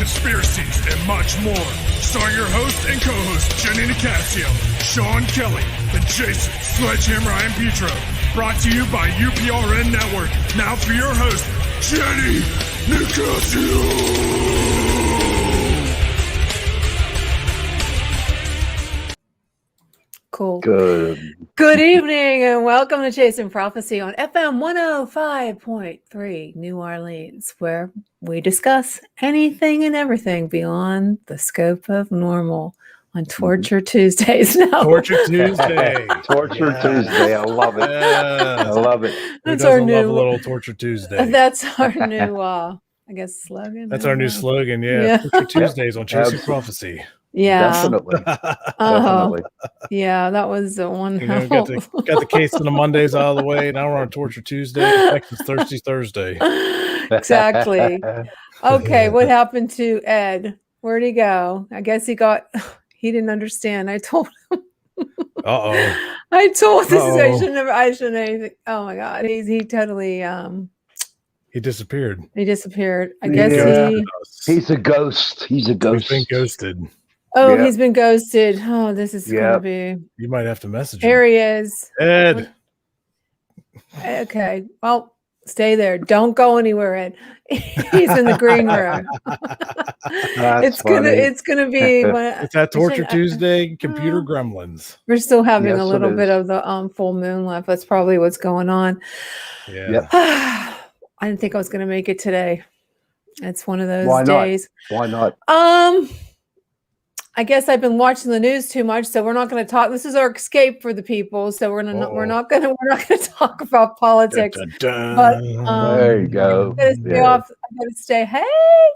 conspiracies, and much more. Starring your host and co-host, Jenny Nicasio, Sean Kelly, and Jason Sledgehammer I. Petro. Brought to you by UPRN Network. Now for your host, Jenny Nicasio. Cool. Good evening and welcome to Chasing Prophecy on FM 105.3 New Orleans, where we discuss anything and everything beyond the scope of normal on Torture Tuesdays. No. Torture Tuesday. Tuesday. I love it. Yeah. I love it. That's Who our doesn't new love a little Torture Tuesday. That's our new I guess slogan. That's our new slogan. Yeah. Torture Tuesdays on Chasing Prophecy. Yeah. Definitely. Definitely. Yeah, that was the one. You know, got the case on the Mondays out of the way. Now we're on Torture Tuesday. Texas Thursday. Exactly. Okay, what happened to Ed? Where'd he go? I guess he didn't understand. I told him. I shouldn't have. Oh my God. He totally he disappeared. I guess he's a ghost. He's a ghost. He's been ghosted. Oh, yeah. He's been ghosted. Oh, this is going to be. You might have to message him. There he is. Ed. Okay. Well, stay there. Don't go anywhere, Ed. He's in the green room. It's gonna be. It's that Torture Tuesday. Computer gremlins. We're still having a little bit of the full moon left. That's probably what's going on. Yeah. Yep. I didn't think I was going to make it today. It's one of those days. Why not? I guess I've been watching the news too much, so we're not going to talk. This is our escape for the people, so we're not going to talk about politics. Dun, dun, dun. But there you go. I got to stay. Hey,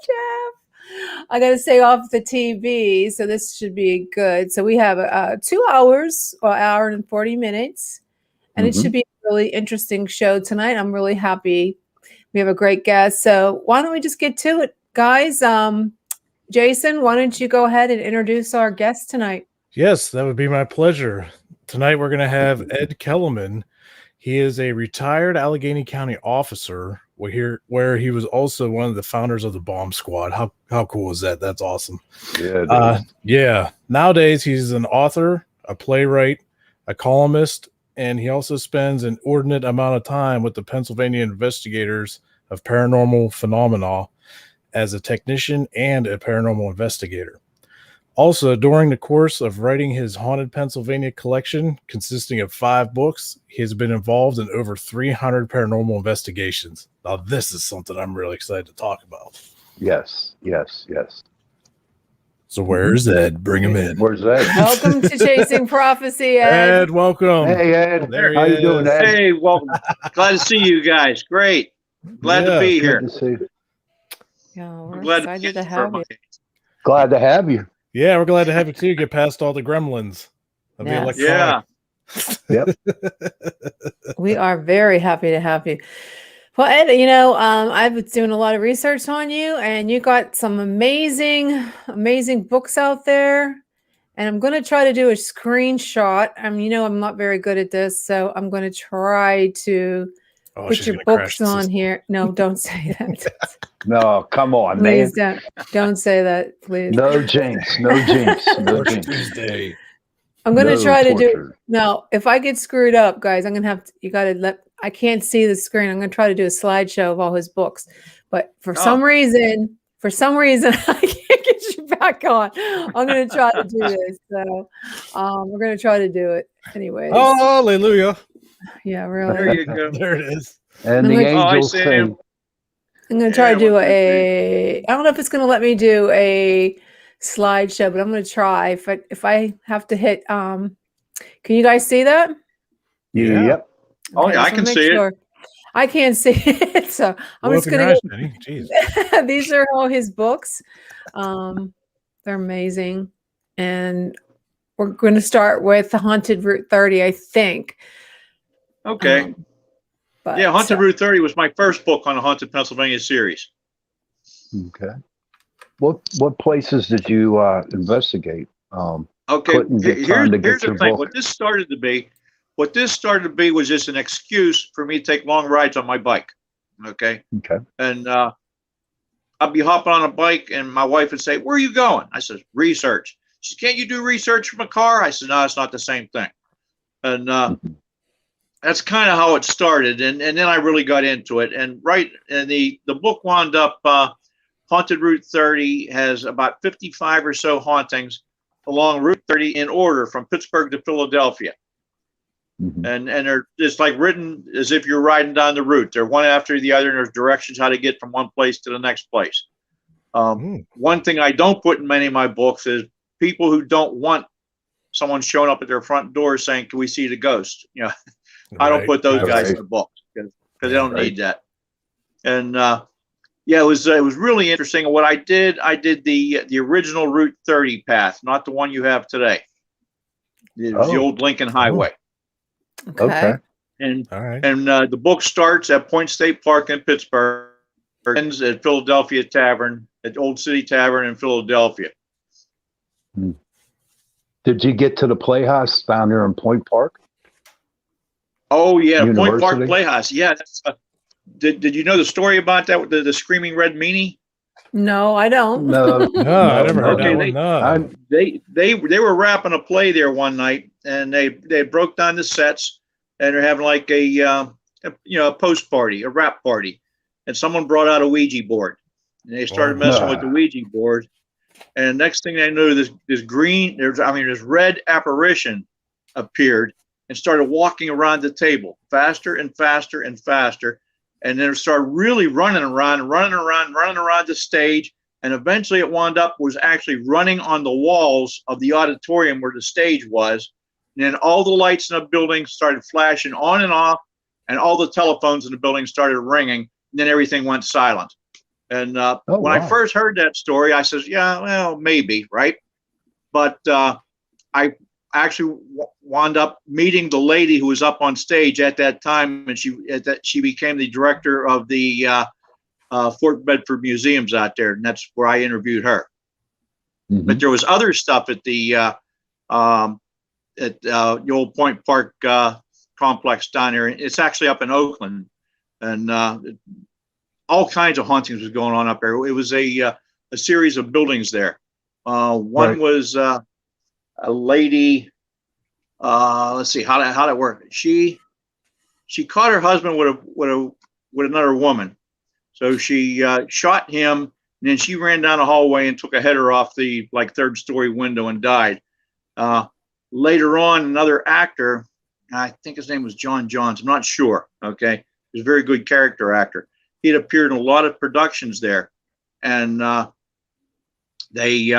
Jeff. I got to stay off the TV, so this should be good. So we have 2 hours, or hour and 40 minutes, and it should be a really interesting show tonight. I'm really happy. We have a great guest, so why don't we just get to it, guys? Jason, why don't you go ahead and introduce our guest tonight? Yes, that would be my pleasure. Tonight we're going to have Ed Kelemen. He is a retired Allegheny County officer where he was also one of the founders of the bomb squad. How cool is that? That's awesome. Yeah. Nowadays he's an author, a playwright, a columnist, and he also spends an inordinate amount of time with the Pennsylvania investigators of paranormal phenomena as a technician and a paranormal investigator. Also, during the course of writing his Haunted Pennsylvania collection, consisting of 5 books, he has been involved in over 300 paranormal investigations. Now, this is something I'm really excited to talk about. Yes. So where's Ed? Bring him in. Where's Ed? Welcome to Chasing Prophecy, Ed. Ed, welcome. Hey, Ed. How you doing, Ed? Hey, welcome. Glad to see you guys. Great. Glad to be here. Good to see you. Yeah, we're Glad excited to have you. Glad to have you. Yeah, we're glad to have you too. Get past all the gremlins. Yeah. Yep. We are very happy to have you. Well, Ed, I've been doing a lot of research on you, and you got some amazing books out there. And I'm going to try to do a screenshot. I'm not very good at this, so I'm going to try to put your books on here. No, don't say that. No, come on, please man. Don't say that, please. No jinx. No jinx. I'm going to try to do. Now, if I get screwed up, guys, I'm going to have to, you got to I can't see the screen. I'm going to try to do a slideshow of all his books. But for some reason, I can't get you back on. I'm going to try to do this. So we're going to try to do it anyways. Oh, hallelujah. Yeah, really. There you go. There it is. And the angels sing. I'm going to try to do I don't know if it's going to let me do a slideshow, but I'm going to try. If I have to hit, can you guys see that? Yeah. Yep. Oh, yeah, I can see it. I can't see it, so I'm just going to. These are all his books. They're amazing, and we're going to start with the Haunted Route 30, I think. Okay. Haunted Route 30 was my first book on the Haunted Pennsylvania series. Okay. What places did you investigate? Okay. Here's the thing. What this started to be was just an excuse for me to take long rides on my bike. Okay. Okay. And I'd be hopping on a bike and my wife would say, "Where are you going?" I said, "Research." She said, "Can't you do research from a car?" I said, "No, it's not the same thing." And that's kind of how it started. And then I really got into it. And the book wound up, Haunted Route 30 has about 55 or so hauntings along Route 30 in order from Pittsburgh to Philadelphia. And they're just like written as if you're riding down the route. They're one after the other, and there's directions how to get from one place to the next place. One thing I don't put in many of my books is people who don't want someone showing up at their front door saying, "Can we see the ghost?" You know, I don't put those guys in the book because they don't need that. And yeah, it was really interesting. And what I did the original Route 30 path, not the one you have today. It was the old Lincoln Highway. Okay. And the book starts at Point State Park in Pittsburgh, ends at Philadelphia Tavern, at Old City Tavern in Philadelphia. Did you get to the Playhouse down there in Point Park? Oh yeah, University? Point Park Playhouse. Yeah. That's, did you know the story about that? The Screaming Red Meanie? No, I don't. No, I never heard that one. No. They were wrapping a play there one night, and they broke down the sets, and they're having like a post party, a rap party, and someone brought out a Ouija board, and they started messing with the Ouija board, and next thing they knew, this red apparition appeared and started walking around the table faster and faster and faster. And then it started really running around the stage. And eventually it was actually running on the walls of the auditorium where the stage was. And then all the lights in the building started flashing on and off, and all the telephones in the building started ringing. And then everything went silent. And when I first heard that story, I says, yeah, well, maybe, right? But I actually wound up meeting the lady who was up on stage at that time, and she became the director of the Fort Bedford Museums out there, and that's where I interviewed her. But there was other stuff at the old Point Park complex down there. It's actually up in Oakland, and all kinds of hauntings was going on up there. It was a series of buildings there. One was a lady. Let's see how that worked. She caught her husband with another woman, so she shot him, and then she ran down the hallway and took a header off the third-story window and died. Later on, another actor, I think his name was John Johns. I'm not sure. Okay, he's a very good character actor. He had appeared in a lot of productions there, and he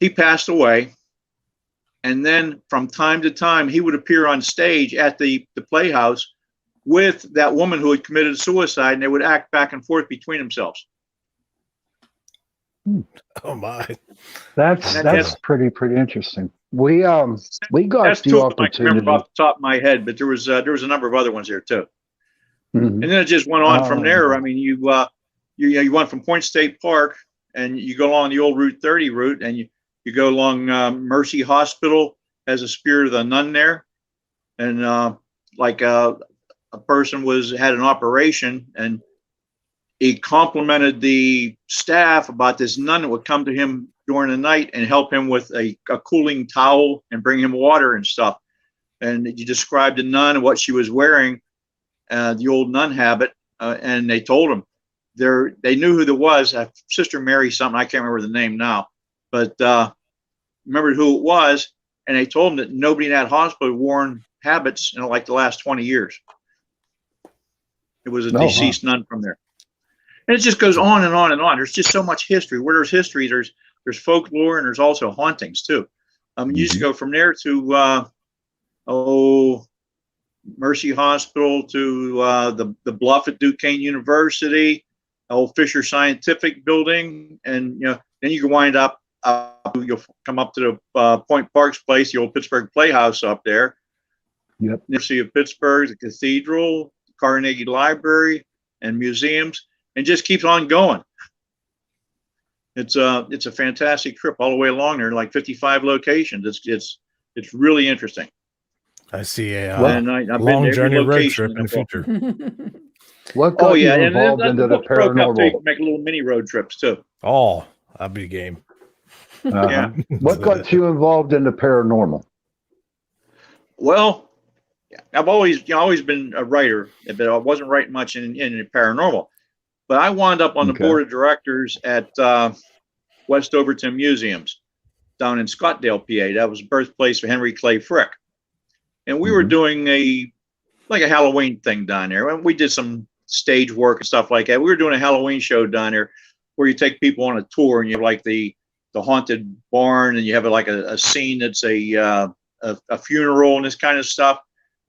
passed away. And then from time to time, he would appear on stage at the Playhouse with that woman who had committed suicide, and they would act back and forth between themselves. Oh my, that's pretty interesting. We got the opportunity. I can remember off the top of my head, but there was a number of other ones there too. And then it just went on from there. I mean, you went from Point State Park, and you go along the old Route 30 route, and you go along Mercy Hospital, has a spirit of the nun there, and a person had an operation, and he complimented the staff about this nun that would come to him during the night and help him with a cooling towel and bring him water and stuff. And you described the nun and what she was wearing, the old nun habit, and they told him they knew who there was, Sister Mary something, I can't remember the name now, but remembered who it was, and they told him that nobody in that hospital had worn habits in the last 20 years. It was a deceased nun from there. And it just goes on and on and on. There's just so much history. Where there's history, there's folklore, and there's also hauntings too. You used to go from there to Mercy Hospital to the Bluff at Duquesne University, old Fisher Scientific Building, and then you can wind up. You'll come up to the Point Park's place, the old Pittsburgh Playhouse up there. Yep. University of Pittsburgh, the Cathedral, Carnegie Library, and museums, and just keeps on going. It's a fantastic trip all the way along there, 55 locations. It's really interesting. I see a I've long been to journey every road location trip in the future. What got you involved into the paranormal? Make little mini road trips too. Oh, that'd be game. Yeah. What got you involved in the paranormal? Well, I've always been a writer, but I wasn't writing much in the paranormal. But I wound up on the board of directors at West Overton Museums down in Scottdale, PA. That was the birthplace for Henry Clay Frick. And we were doing a Halloween thing down there. And we did some stage work and stuff like that. We were doing a Halloween show down there where you take people on a tour and you have like the haunted barn, and you have like a scene that's a funeral and this kind of stuff.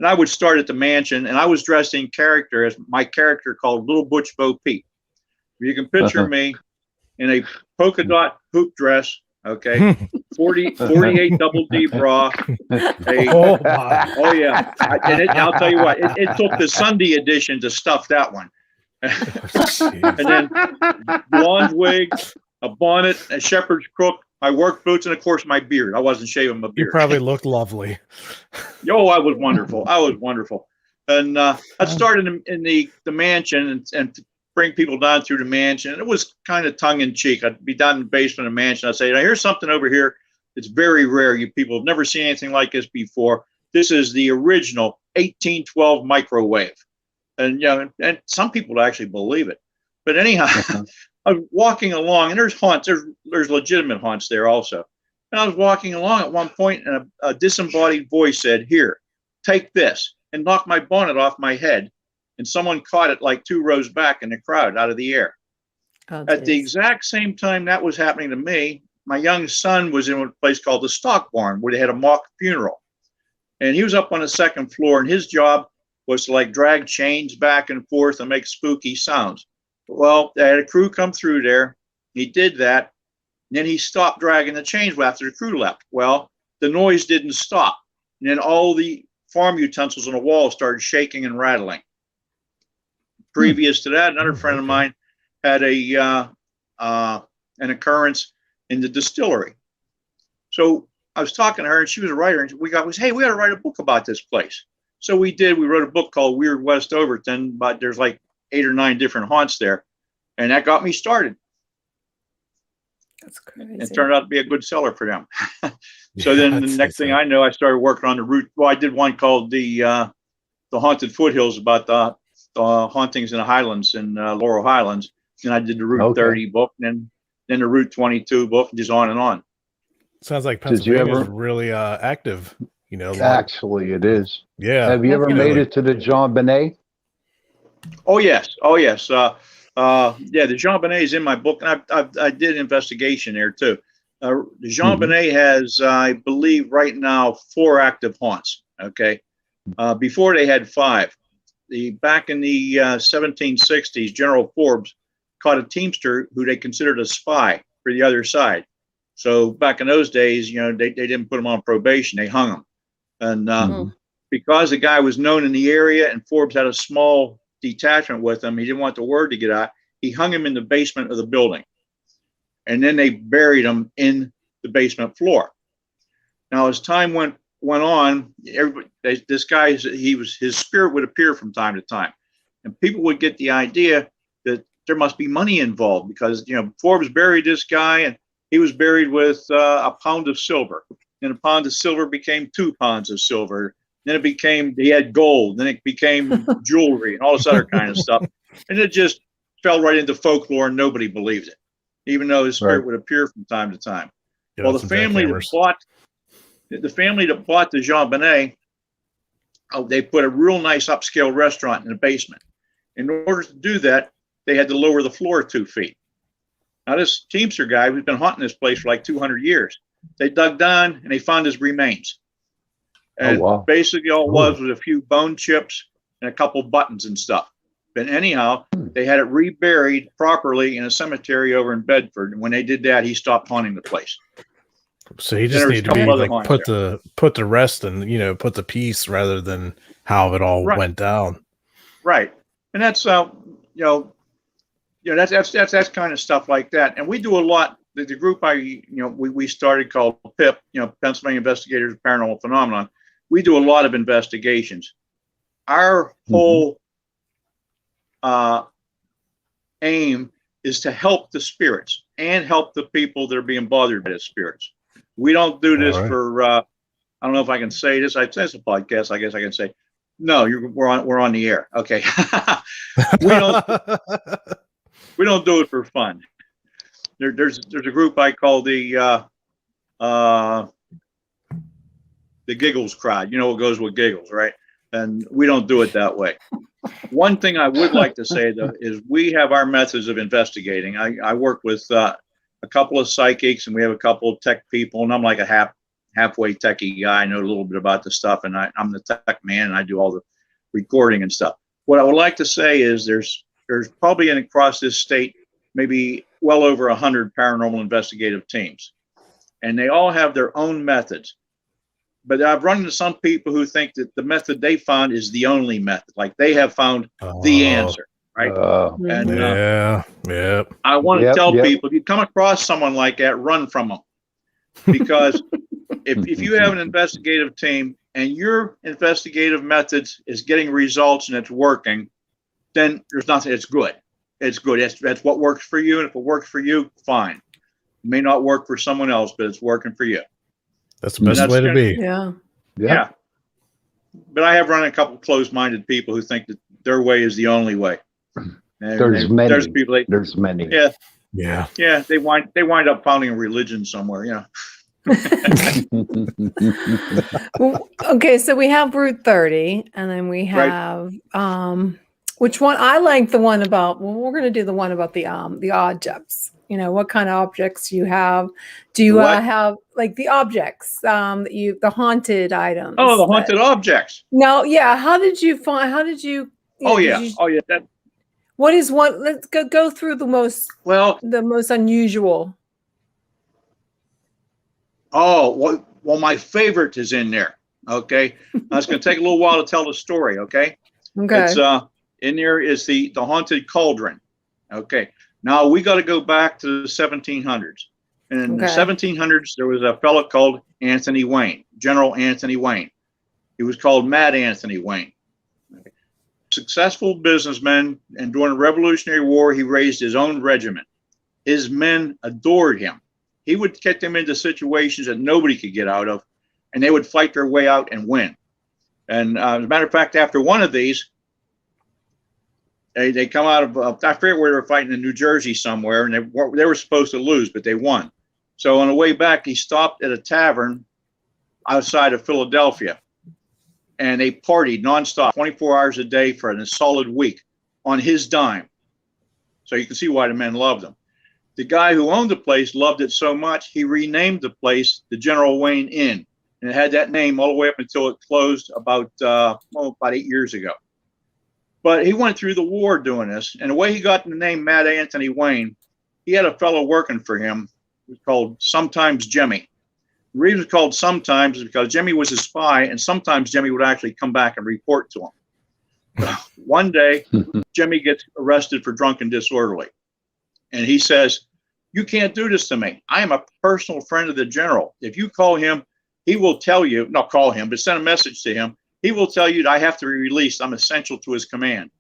And I would start at the mansion, and I was dressed in character as my character called Little Butch Bo Peep. You can picture me in a polka dot hoop dress, okay, 48 double D bra. Oh yeah, and I'll tell you what, it took the Sunday edition to stuff that one. And then blonde wig, a bonnet, a shepherd's crook, my work boots, and of course my beard. I wasn't shaving my beard. You probably looked lovely. Oh, I was wonderful. I was wonderful. And I started in the mansion and to bring people down through the mansion. And it was kind of tongue in cheek. I'd be down in the basement of the mansion. I'd say, now here's something over here that's very rare. You people have never seen anything like this before. This is the original 1812 microwave. And and some people actually believe it. But anyhow, I was walking along, and there's haunts. There's legitimate haunts there also. And I was walking along at one point, and a disembodied voice said, "Here, take this," and knocked my bonnet off my head. And someone caught it like 2 rows back in the crowd out of the air. Oh, at the exact same time that was happening to me, my young son was in a place called the Stock Barn, where they had a mock funeral. And he was up on the 2nd floor, and his job was to like drag chains back and forth and make spooky sounds. Well, they had a crew come through there. He did that. And then he stopped dragging the chains after the crew left. Well, the noise didn't stop. And then all the farm utensils on the wall started shaking and rattling. Previous to that, another friend of mine had an occurrence in the distillery. So I was talking to her, and she was a writer, and we got to write a book about this place. So we did. We wrote a book called Weird West Overton, but there's like 8 or 9 different haunts there, and that got me started. That's crazy. It turned out to be a good seller for them. So then the next thing I know, I started working on the route. Well, I did one called the Haunted Foothills, about the hauntings in the Highlands, in Laurel Highlands. And I did the Route 30 book, and then the Route 22 book, and just on and on. Sounds like Pennsylvania is really active. Actually, it is. Yeah. Have you ever made it to the Jean Bonnet? Oh yes. Yeah, the Jean Bonnet is in my book, and I did investigation there too. The Jean Bonnet has, I believe, right now 4 active haunts. Okay, before they had 5. Back in the 1760s, General Forbes caught a teamster who they considered a spy for the other side. So back in those days, they didn't put him on probation; they hung him. And because the guy was known in the area, and Forbes had a small detachment with him, he didn't want the word to get out. He hung him in the basement of the building, and then they buried him in the basement floor. Now, as time went on, this guy, his spirit would appear from time to time, and people would get the idea that there must be money involved, because Forbes buried this guy, and he was buried with a pound of silver, and a pound of silver became 2 pounds of silver. Then he had gold. Then it became jewelry and all this other kind of stuff. And it just fell right into folklore, and nobody believed it, even though his spirit would appear from time to time. Yeah, well, the family that bought the Jean Bonnet, they put a real nice upscale restaurant in the basement. In order to do that, they had to lower the floor 2 feet. Now, this teamster guy who's been haunting this place for like 200 years, they dug down and they found his remains. And basically all it was a few bone chips and a couple buttons and stuff. But anyhow, they had it reburied properly in a cemetery over in Bedford. And when they did that, he stopped haunting the place. So he just needed to be like put to rest and put the peace rather than how it all went down. Right. And that's that's kind of stuff like that. And we do a lot. The group we started called P.I.P.P, Pennsylvania Investigators of Paranormal Phenomenon. We do a lot of investigations. Our whole aim is to help the spirits and help the people that are being bothered by the spirits. We don't do this for, I don't know if I can say this. It's a podcast. I guess I can say, no, we're on the air. Okay. we don't do it for fun. There's a group I call the giggles crowd. You know what goes with giggles, right? And we don't do it that way. One thing I would like to say, though, is we have our methods of investigating. I work with a couple of psychics, and we have a couple of tech people, and I'm like a halfway techie guy. I know a little bit about the stuff, and I'm the tech man, and I do all the recording and stuff. What I would like to say is there's probably across this state maybe well over 100 paranormal investigative teams, and they all have their own methods. But I've run into some people who think that the method they found is the only method, like they have found the answer, right? I want to tell people, if you come across someone like that, run from them, because if you have an investigative team and your investigative methods is getting results and it's working, then there's nothing. It's good. It's good. That's what works for you, and if it works for you, fine. It may not work for someone else, but it's working for you. That's the best way to be. Yeah. But I have run a couple closed-minded people who think that their way is the only way. There's many. There's people. There's many. Yeah. They wind up founding a religion somewhere. Yeah. Well, okay, so we have Route 30, and then we have which one? I like the one about. Well, we're going to do the one about the objects. You know, what kind of objects you have? Do you have like the objects? The haunted items. Oh, the haunted objects. No, yeah. How did you find? How did you? What is one? Let's go through the most unusual. Oh, well, my favorite is in there. Okay, it's going to take a little while to tell the story. Okay. It's in there is the haunted cauldron. Okay. Now we got to go back to the 1700s. And in the 1700s, there was a fellow called Anthony Wayne, General Anthony Wayne. He was called Mad Anthony Wayne. Okay. Successful businessman, and during the Revolutionary War, he raised his own regiment. His men adored him. He would get them into situations that nobody could get out of, and they would fight their way out and win. And as a matter of fact, after one of these, they come out of, I forget where they were fighting, in New Jersey somewhere, and they were supposed to lose, but they won. So on the way back, he stopped at a tavern outside of Philadelphia, and they partied nonstop, 24 hours a day for a solid week on his dime. So you can see why the men loved him. The guy who owned the place loved it so much, he renamed the place the General Wayne Inn, and it had that name all the way up until it closed about 8 years ago. But he went through the war doing this, and the way he got the name Mad Anthony Wayne, he had a fellow working for him who was called Sometimes Jimmy. The reason it's called Sometimes is because Jimmy was a spy, and sometimes Jimmy would actually come back and report to him. One day, Jimmy gets arrested for drunken disorderly, and he says, "You can't do this to me. I am a personal friend of the general. If you call him, he will tell you, not call him, but send a message to him. He will tell you that I have to be released. I'm essential to his command."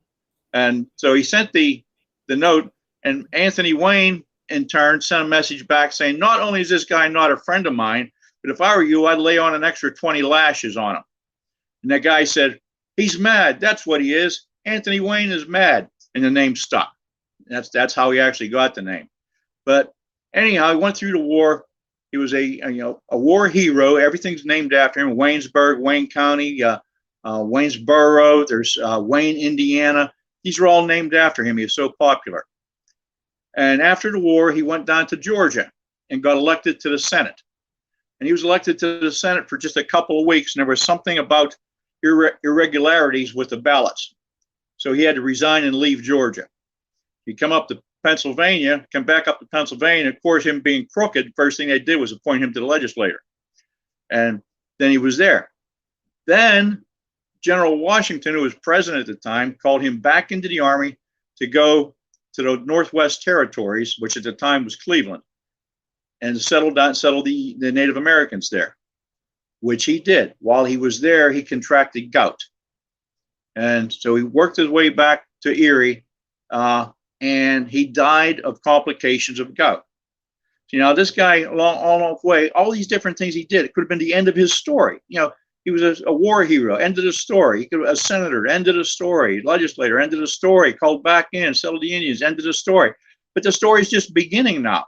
And so he sent the note, and Anthony Wayne, in turn, sent a message back saying, "Not only is this guy not a friend of mine, but if I were you, I'd lay on an extra 20 lashes on him." And that guy said, "He's mad. That's what he is. Anthony Wayne is mad." And the name stuck. That's how he actually got the name. But anyhow, he went through the war. He was a war hero. Everything's named after him. Waynesburg, Wayne County, Waynesboro. There's Wayne, Indiana. These are all named after him. He was so popular. And after the war, he went down to Georgia and got elected to the Senate. And he was elected to the Senate for just a couple of weeks, and there was something about irregularities with the ballots. So he had to resign and leave Georgia. He come up to Pennsylvania, come back up to Pennsylvania. Of course, him being crooked, first thing they did was appoint him to the legislature. And then he was there. Then General Washington, who was president at the time, called him back into the Army to go to the Northwest Territories, which at the time was Cleveland, and settle the Native Americans there, which he did. While he was there, he contracted gout. And so he worked his way back to Erie, and he died of complications of gout. So, this guy along the way, all these different things he did, it could have been the end of his story. He was a war hero, end of the story. He could have a senator, end of the story. Legislator, end of the story. Called back in, settled the Indians, end of the story. But the story's just beginning now.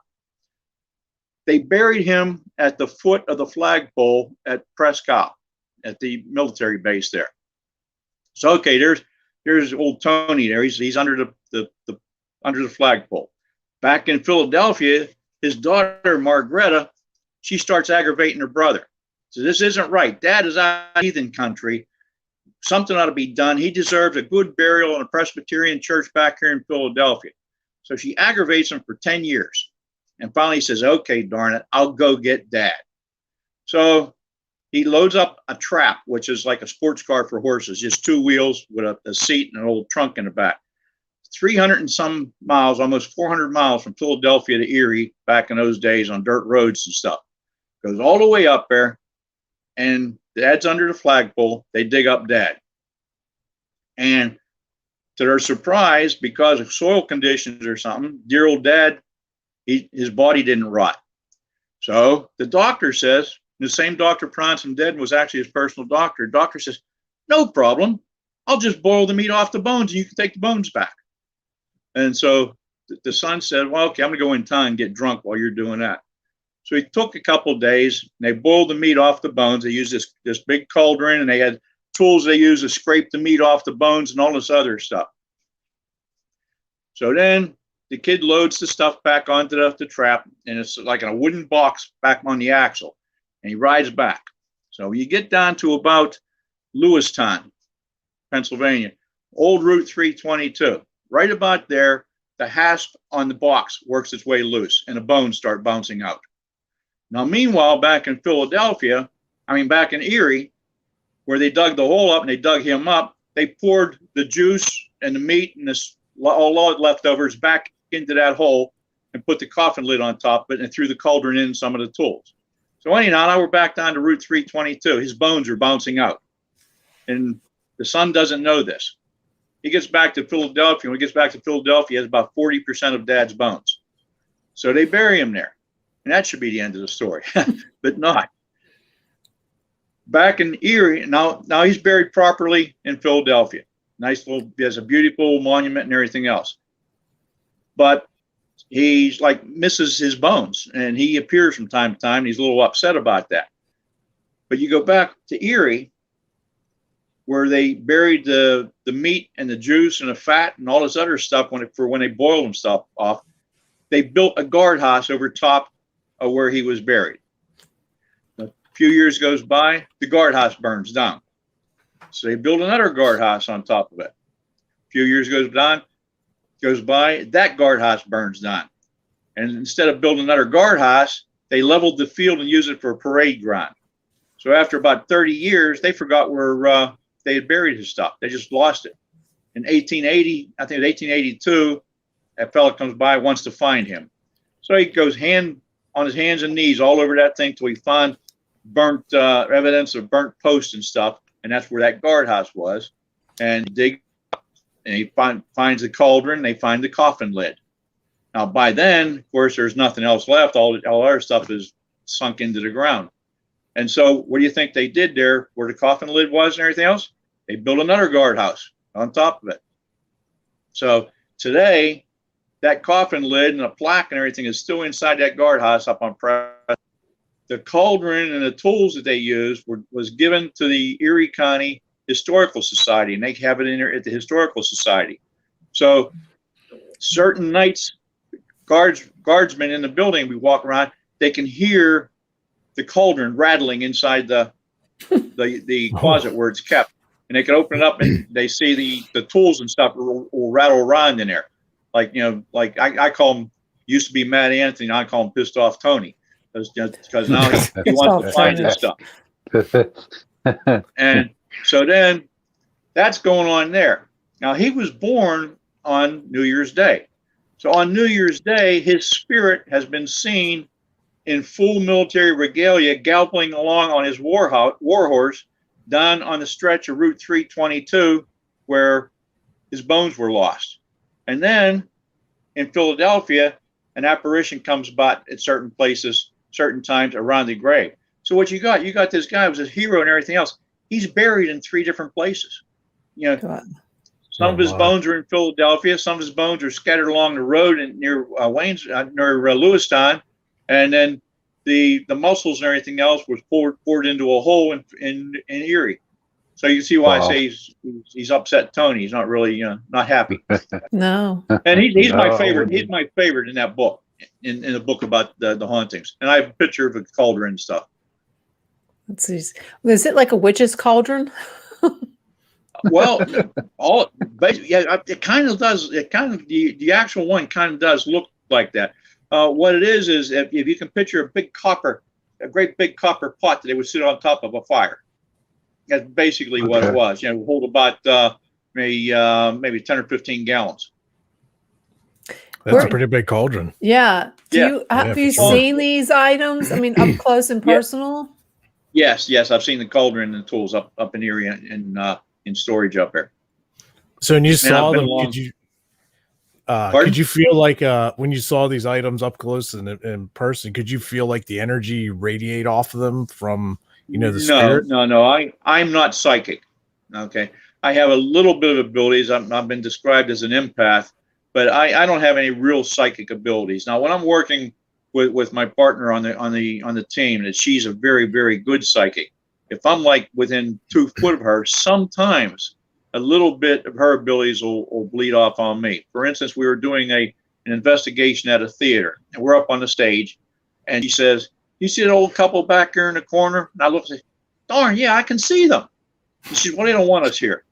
They buried him at the foot of the flagpole at Prescott, at the military base there. So okay, there's old Tony there. He's under the flagpole. Back in Philadelphia, his daughter Margaretta, she starts aggravating her brother. So this isn't right. Dad is out of heathen country. Something ought to be done. He deserves a good burial in a Presbyterian church back here in Philadelphia. So she aggravates him for 10 years. And finally says, okay, darn it, I'll go get Dad. So he loads up a trap, which is like a sports car for horses, just two wheels with a seat and an old trunk in the back. 300 and some miles, almost 400 miles from Philadelphia to Erie back in those days on dirt roads and stuff. Goes all the way up there, and Dad's under the flagpole. They dig up Dad. And to their surprise, because of soil conditions or something, dear old Dad, his body didn't rot. So the doctor says, the same doctor pronounced him dead was actually his personal doctor. Doctor says, no problem. I'll just boil the meat off the bones and you can take the bones back. And so the son said, well, okay, I'm going to go in town and get drunk while you're doing that. So he took a couple of days and they boiled the meat off the bones. They used this big cauldron and they had tools they used to scrape the meat off the bones and all this other stuff. So then the kid loads the stuff back onto the trap, and it's like in a wooden box back on the axle, and he rides back. So you get down to about Lewistown, Pennsylvania, old Route 322. Right about there, the hasp on the box works its way loose, and the bones start bouncing out. Now, meanwhile, back in back in Erie, where they dug the hole up and they dug him up, they poured the juice and the meat and all the leftovers back into that hole and put the coffin lid on top of it and threw the cauldron in some of the tools. So anyhow, now we're back down to Route 322. His bones are bouncing out. And the son doesn't know this. He gets back to Philadelphia. When he gets back to Philadelphia, he has about 40% of Dad's bones. So they bury him there. And that should be the end of the story, but not. Back in Erie, now he's buried properly in Philadelphia. Nice little, he has a beautiful monument and everything else. But he's misses his bones, and he appears from time to time. And he's a little upset about that. But you go back to Erie, where they buried the meat and the juice and the fat and all this other stuff when they boiled them stuff off. They built a guardhouse over top of where he was buried. A few years goes by, the guardhouse burns down. So they build another guardhouse on top of it. A few years goes by, that guardhouse burns down. And instead of building another guardhouse, they leveled the field and used it for a parade ground. So after about 30 years, they forgot where they had buried his stuff. They just lost it. In 1880, I think it was 1882, a fellow comes by, wants to find him. So he goes on his hands and knees all over that thing till he found burnt evidence of burnt posts and stuff. And that's where that guardhouse was. And dig, and he finds the cauldron. They find the coffin lid. Now, by then, of course, there's nothing else left. All our stuff is sunk into the ground. And so, what do you think they did there, where the coffin lid was and everything else? They built another guardhouse on top of it. So today, that coffin lid and a plaque and everything is still inside that guardhouse up on press. The cauldron and the tools that they used was given to the Erie County Historical Society, and they have it in there at the Historical Society. So certain nights, guardsmen in the building, we walk around, they can hear the cauldron rattling inside the closet where it's kept, and they can open it up and they see the tools and stuff will rattle around in there. Like I call him, used to be Mad Anthony, now I call him Pissed Off Tony. Because now he wants to find his stuff. And so then that's going on there. Now, he was born on New Year's Day. So on New Year's Day, his spirit has been seen in full military regalia galloping along on his war horse down on the stretch of Route 322 where his bones were lost. And then in Philadelphia, an apparition comes about at certain places, certain times around the grave. So what you got this guy who was a hero and everything else. He's buried in 3 different places. You know, God. some of his bones are in Philadelphia. Some of his bones are scattered along the road near near Lewiston, and then the muscles and everything else was poured into a hole in Erie. So you see why I say he's upset Tony. He's not really not happy. No. And he's my favorite. He's my favorite in that book, in the book about the hauntings. And I have a picture of a cauldron and stuff. Let's see. Is it like a witch's cauldron? Well, it kind of does. It kind of the actual one kind of does look like that. What it is if you can picture a great big copper pot that they would sit on top of a fire. That's basically what it was. You know, hold about maybe 10 or 15 gallons. That's a pretty big cauldron. Yeah. Have you seen these items? I mean, up close and personal. Yes, I've seen the cauldron and the tools up in Erie and in storage up there. So when you saw them, could you feel like when you saw these items up close and in person, could you feel like the energy radiate off of them from the spirit? No. I'm not psychic. Okay, I have a little bit of abilities. I've been described as an empath, but I don't have any real psychic abilities. Now, when I'm working with my partner on the team, that she's a very, very good psychic. If I'm like within 2 foot of her, sometimes a little bit of her abilities will bleed off on me. For instance, we were doing an investigation at a theater, and we're up on the stage, and she says, "You see that old couple back there in the corner?" And I look and say, "Darn, yeah, I can see them." And she says, "Well, they don't want us here."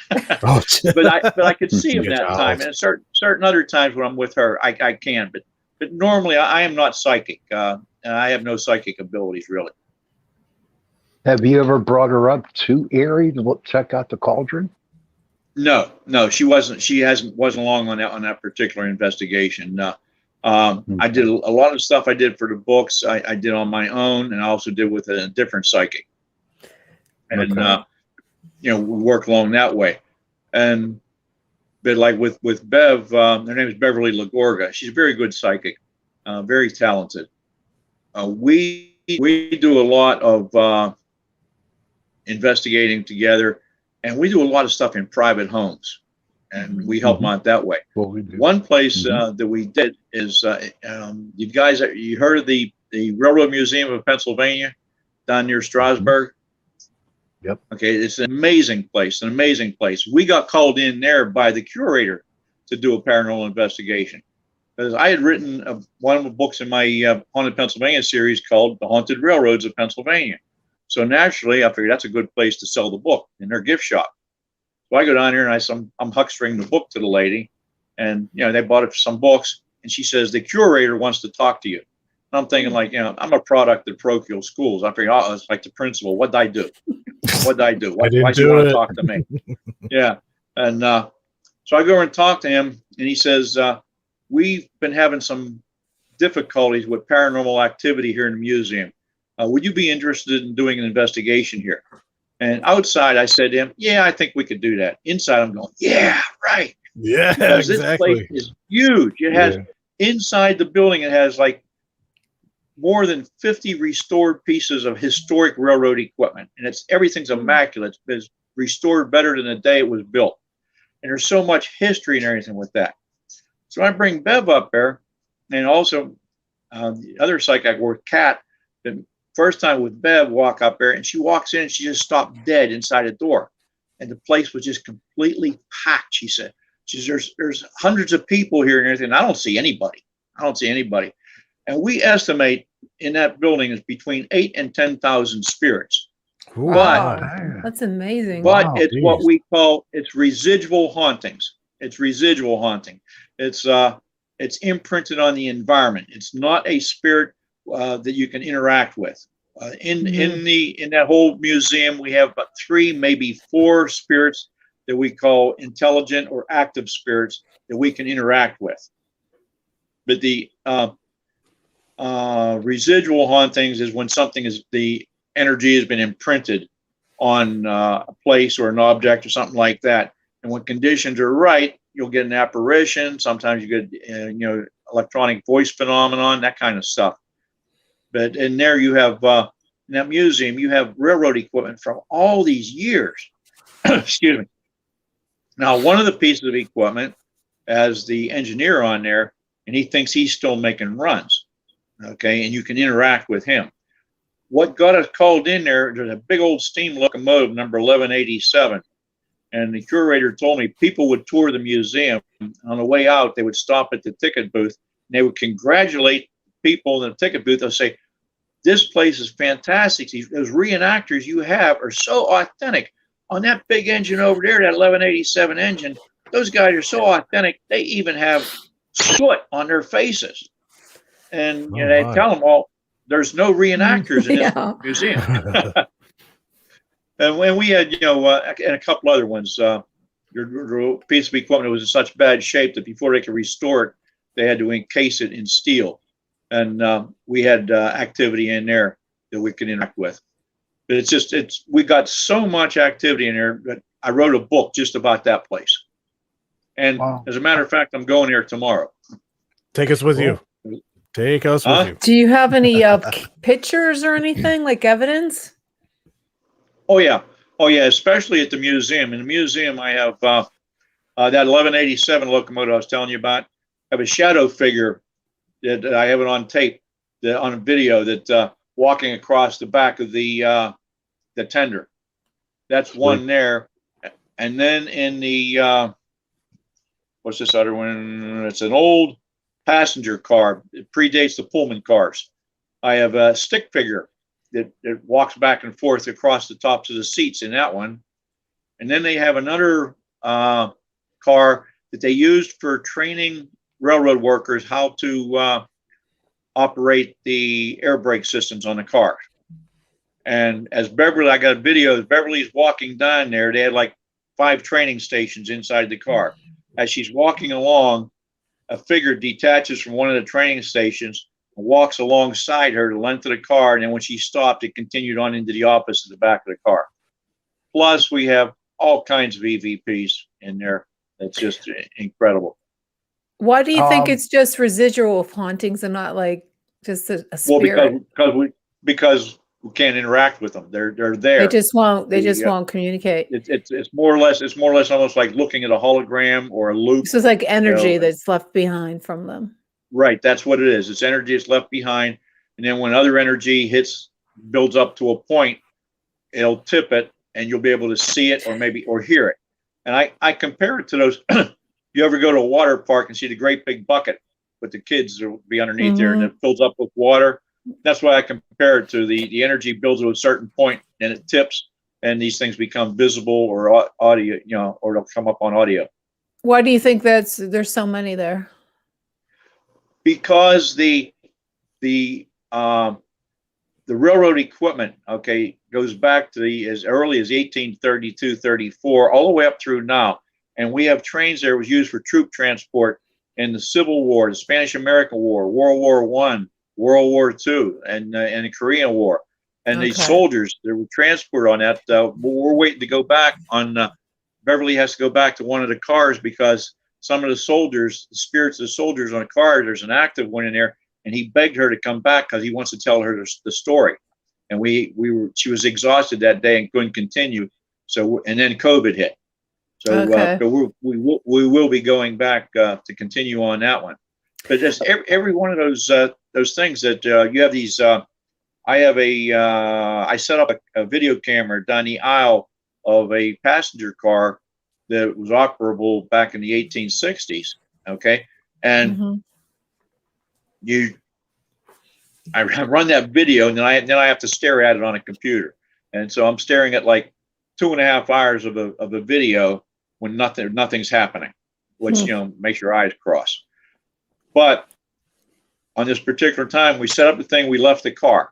but I could see them that time, and certain other times when I'm with her, I can. But normally I am not psychic, and I have no psychic abilities really. Have you ever brought her up to Erie to check out the cauldron? No, she wasn't. She wasn't along on that particular investigation. I did a lot of stuff I did for the books. I did on my own, and I also did with a different psychic. And we work along that way. But like with Bev, her name is Beverly Lagorga. She's a very good psychic, very talented. We do a lot of investigating together, and we do a lot of stuff in private homes, and we help them out that way. Well, we do. One place that we did is you heard of the Railroad Museum of Pennsylvania down near Strasburg? Yep. Okay, it's an amazing place. We got called in there by the curator to do a paranormal investigation, because I had written one of the books in my Haunted Pennsylvania series called The Haunted Railroads of Pennsylvania. So naturally, I figured that's a good place to sell the book in their gift shop. So I go down here and I'm huckstering the book to the lady, and they bought some books, and she says the curator wants to talk to you. And I'm thinking I'm a product of parochial schools. I figured, it's like the principal. What'd I do? Why do you want to talk to me? Yeah. And so I go over and talk to him, and he says, we've been having some difficulties with paranormal activity here in the museum. Would you be interested in doing an investigation here? And outside, I said to him, yeah, I think we could do that. Inside, I'm going, yeah, right. Yeah, because exactly. This place is huge. It has inside the building, it has like more than 50 restored pieces of historic railroad equipment, and everything's immaculate. It's restored better than the day it was built, and there's so much history and everything with that. So I bring Bev up there, and also the other psychic work, Kat. The first time with Bev, walk up there, and she walks in, and she just stopped dead inside the door, and the place was just completely packed. She said, "There's hundreds of people here and everything. I don't see anybody. And we estimate in that building is between 8,000 and 10,000 spirits. Wow, that's amazing. But it's what we call residual hauntings. It's residual haunting. It's imprinted on the environment. It's not a spirit that you can interact with. In that whole museum, we have about 3, maybe 4 spirits that we call intelligent or active spirits that we can interact with. But the residual hauntings is when the energy has been imprinted on a place or an object or something like that. And when conditions are right, you'll get an apparition. Sometimes you get, electronic voice phenomenon, that kind of stuff. But in there you have, in that museum, you have railroad equipment from all these years. Excuse me. Now, one of the pieces of equipment has the engineer on there, and he thinks he's still making runs. Okay, and you can interact with him. What got us called in there's a big old steam locomotive, number 1187. And the curator told me people would tour the museum. On the way out, they would stop at the ticket booth, and they would congratulate people in the ticket booth. They'll say, "This place is fantastic. Those reenactors you have are so authentic. On that big engine over there, that 1187 engine, those guys are so authentic, they even have soot on their faces." And they tell them, "Well, there's no reenactors in this museum." And when we had, and a couple other ones, your piece of equipment was in such bad shape that before they could restore it, they had to encase it in steel. And we had activity in there that we could interact with. But we got so much activity in there that I wrote a book just about that place. And as a matter of fact, I'm going there tomorrow. Take us with you. Take us with you. Do you have any pictures or anything like evidence? Oh yeah, especially at the museum. In the museum, I have that 1187 locomotive I was telling you about. I have a shadow figure that I have it on tape, on a video, that walking across the back of the tender. That's one there. And then in the what's this other one? It's an old passenger car. It predates the Pullman cars. I have a stick figure that walks back and forth across the tops of the seats in that one. And then they have another car that they used for training railroad workers how to operate the air brake systems on the car. And as Beverly, I got a video as Beverly's walking down there. They had like 5 training stations inside the car. As she's walking along, a figure detaches from one of the training stations and walks alongside her the length of the car. And then when she stopped, it continued on into the office at the back of the car. Plus, we have all kinds of EVPs in there. It's just incredible. Why do you think it's just residual hauntings and not like just a spirit? Well, because we can't interact with them. They're there. They just won't. They just won't communicate. It's more or less. It's more or less almost like looking at a hologram or a loop. So it's like energy that's left behind from them. Right. That's what it is. It's energy that's left behind, and then when other energy builds up to a point, it'll tip it, and you'll be able to see it or hear it. And I compare it to those. You ever go to a water park and see the great big bucket with the kids will be underneath there, and it fills up with water? That's why I compare it to the energy builds to a certain point and it tips, and these things become visible or audio, or they'll come up on audio. Why do you think there's so many there? Because the railroad equipment, goes back to as early as 1832, 34, all the way up through now. And we have trains there was used for troop transport in the Civil War, the Spanish-American War, World War I, World War II, and the Korean War. And these soldiers, there were transport on that. We're waiting to go back on, Beverly has to go back to one of the cars because some of the soldiers, the spirits of the soldiers on the car, there's an active one in there, and he begged her to come back because he wants to tell her the story. And she was exhausted that day and couldn't continue. So, and then COVID hit. So we will be going back to continue on that one. But just every one of those things that you have these. I set up a video camera down the aisle of a passenger car that was operable back in the 1860s. Okay, and I run that video, and then I have to stare at it on a computer, and so I'm staring at like 2.5 hours of a video when nothing's happening, which makes your eyes cross. But on this particular time, we set up the thing, we left the car,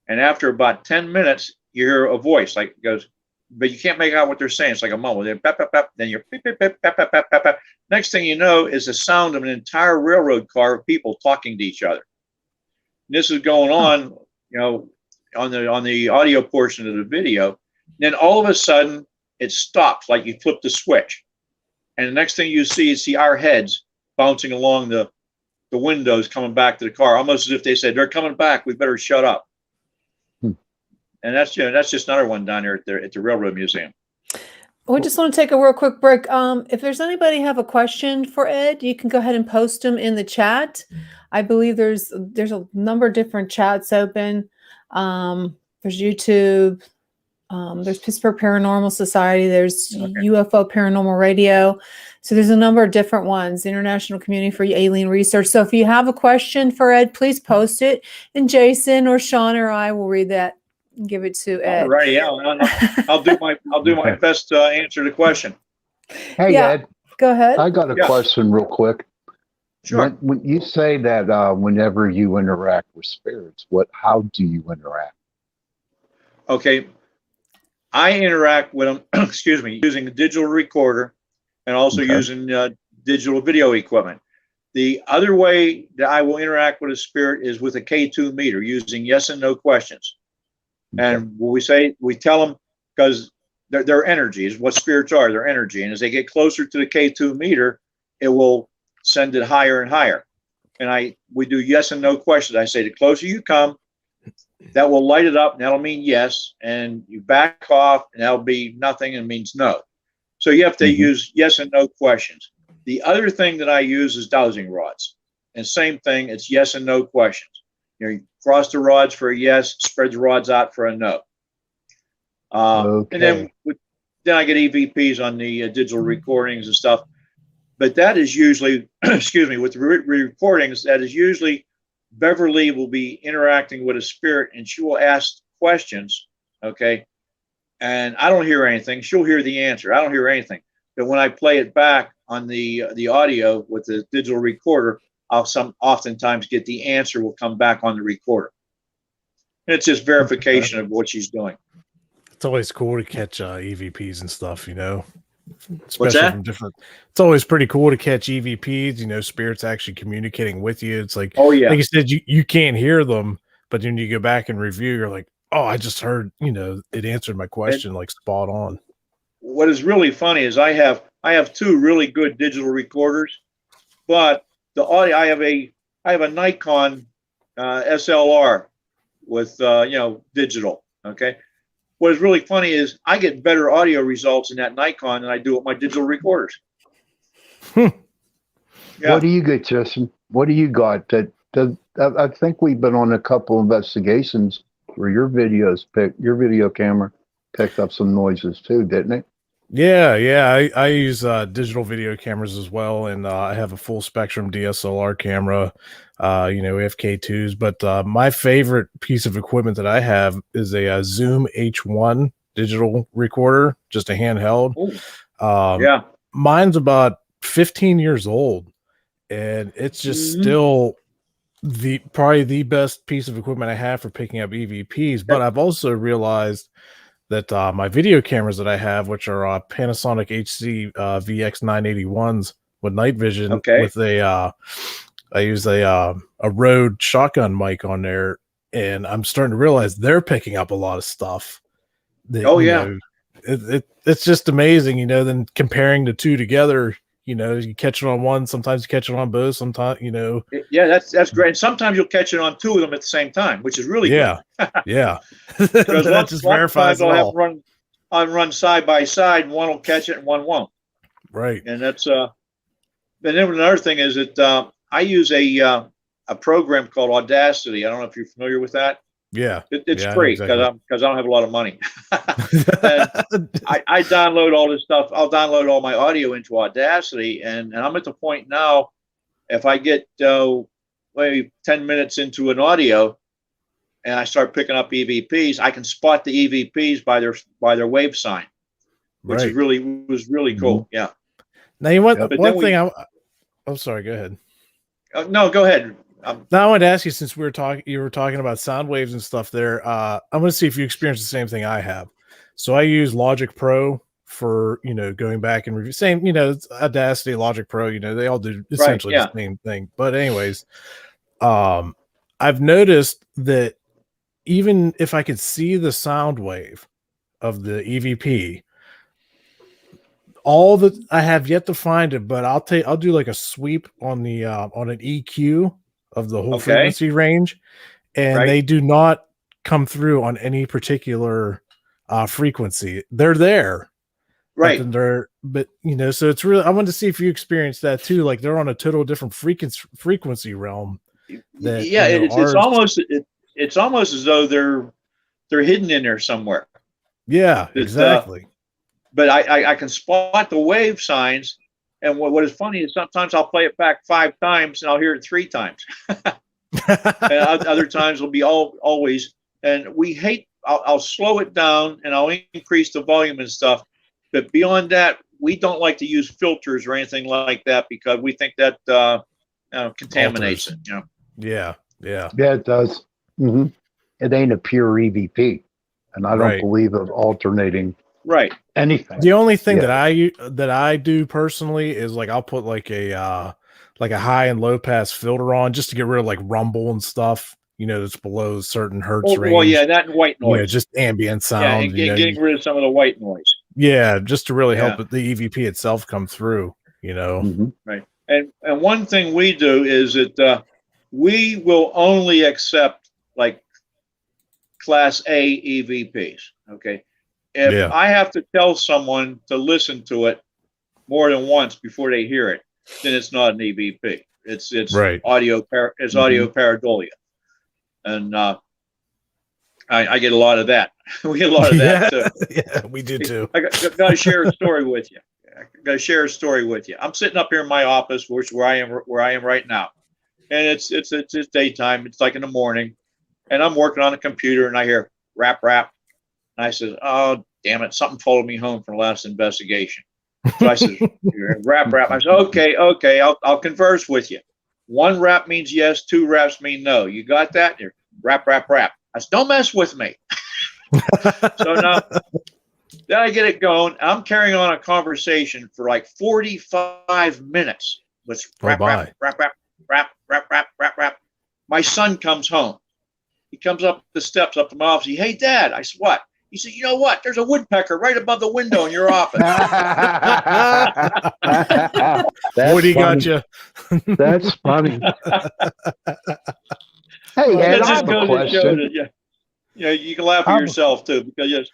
and after about 10 minutes, you hear a voice like it goes, but you can't make out what they're saying. It's like a mumble. Then pep, pep, pep, then you're pep, pep, pep, pep, pep, pep, pep. Next thing you know is the sound of an entire railroad car of people talking to each other. And this is going on, on the audio portion of the video. Then all of a sudden, it stops like you flipped a switch. And the next thing you see our heads bouncing along the windows coming back to the car, almost as if they said, they're coming back, we better shut up. And that's just another one down there at the Railroad Museum. We just want to take a real quick break. If there's anybody have a question for Ed, you can go ahead and post them in the chat. I believe there's a number of different chats open. There's YouTube. There's Pittsburgh Paranormal Society. There's UFO Paranormal Radio. So there's a number of different ones. International Community for Alien Research. So if you have a question for Ed, please post it, and Jason or Sean or I will read that and give it to Ed. All right, yeah, I'll do my best to answer the question. Hey, Ed. Go ahead. I got a question real quick. Sure. When you say that whenever you interact with spirits, how do you interact? Okay. I interact with them, excuse me, using a digital recorder and also using digital video equipment. The other way that I will interact with a spirit is with a K2 meter using yes and no questions. And what we tell them, because their energy is what spirits are, their energy. And as they get closer to the K2 meter, it will send it higher and higher. And we do yes and no questions. I say, the closer you come, that will light it up, and that'll mean yes. And you back off, and that'll be nothing, and means no. So you have to use yes and no questions. The other thing that I use is dowsing rods. And same thing, it's yes and no questions. You cross the rods for a yes, spread the rods out for a no. And then I get EVPs on the digital recordings and stuff. But that is usually, excuse me, with the recordings, that is usually Beverly will be interacting with a spirit, and she will ask questions, okay? And I don't hear anything. She'll hear the answer. I don't hear anything. But when I play it back on the audio with the digital recorder, I'll oftentimes get the answer will come back on the recorder. And it's just verification of what she's doing. It's always cool to catch EVPs and stuff, you know. What's that? From different. It's always pretty cool to catch EVPs, you know, spirits actually communicating with you. It's like, like you said, you can't hear them, but then you go back and review, you're like, oh, I just heard, you know, it answered my question like spot on. What is really funny is I have two really good digital recorders, but the audio, I have a Nikon SLR with digital. Okay. What is really funny is I get better audio results in that Nikon than I do with my digital recorders. What do you get, Justin? What do you got? I think we've been on a couple investigations where your video camera picked up some noises too, didn't it? Yeah. I use digital video cameras as well, and I have a full spectrum DSLR camera. We have K2s, but my favorite piece of equipment that I have is a Zoom H1 digital recorder, just a handheld. Mine's about 15 years old, and it's just still probably the best piece of equipment I have for picking up EVPs. But I've also realized that my video cameras that I have, which are Panasonic HC VX981s with night vision, with I use a Rode shotgun mic on there, and I'm starting to realize they're picking up a lot of stuff. It's just amazing, you know. Then comparing the two together, you know, you catch it on one, sometimes you catch it on both, sometimes, you know. Yeah, that's great. And sometimes you'll catch it on two of them at the same time, which is really good. Yeah. Because that just verifies it all. I'll run side by side, and one will catch it and one won't. Right. And that's and then another thing is that I use a program called Audacity. I don't know if you're familiar with that. Yeah. It's free because I don't have a lot of money. I download all this stuff. I'll download all my audio into Audacity, and I'm at the point now, if I get maybe 10 minutes into an audio and I start picking up EVPs, I can spot the EVPs by their wave sign, which is really cool. Yeah. Now you want one thing. I'm sorry. Go ahead. No, go ahead. Now I want to ask you, since you were talking about sound waves and stuff there, I'm going to see if you experience the same thing I have. So I use Logic Pro for, you know, going back and review. Same, you know, Audacity, Logic Pro, you know, they all do essentially the same thing. But anyways, I've noticed that even if I could see the sound wave of the EVP, I have yet to find it, but I'll do like a sweep on the on an EQ of the whole frequency range, and they do not come through on any particular frequency. They're there. Right. But you know, so it's really, I wanted to see if you experienced that too. Like they're on a total different frequency realm. That, yeah, you know, it's almost as though they're hidden in there somewhere. Yeah, exactly. But I can spot the wave signs, and what is funny is sometimes I'll play it back 5 times and I'll hear it 3 times. And other times will be always. And I'll slow it down and I'll increase the volume and stuff. But beyond that, we don't like to use filters or anything like that because we think that contaminates it. You know? Yeah. Yeah, it does. Mm-hmm. It ain't a pure EVP, and I don't believe of alternating anything. The only thing that I do personally is like I'll put like a high and low pass filter on just to get rid of like rumble and stuff. You know, that's below a certain hertz range. Well, yeah, that and white noise. You know, just ambient sound. Yeah, and getting rid of some of the white noise. Yeah, just to really help the EVP itself come through. You know, right. And one thing we do is that we will only accept like Class A EVPs. Okay, if I have to tell someone to listen to it more than once before they hear it, then it's not an EVP. It's audio pareidolia. And I get a lot of that. We get a lot of that too. Yeah, we do too. I got to share a story with you. I'm sitting up here in my office, where I am right now, and it's daytime. It's like in the morning, and I'm working on a computer, and I hear rap, and I said, "Oh, damn it! Something followed me home from the last investigation." So I said, "Rap." I said, "Okay, I'll converse with you. 1 rap means yes, 2 raps mean no. You got that? Here, rap. I said, don't mess with me." So now, then I get it going. I'm carrying on a conversation for like 45 minutes with rap. My son comes home. He comes up the steps up to my office. Hey, Dad. I said, what? He said, you know what? There's a woodpecker right above the window in your office. What do you got you? That's funny. Hey, Ed, I have a question. Yeah, you can laugh at yourself too because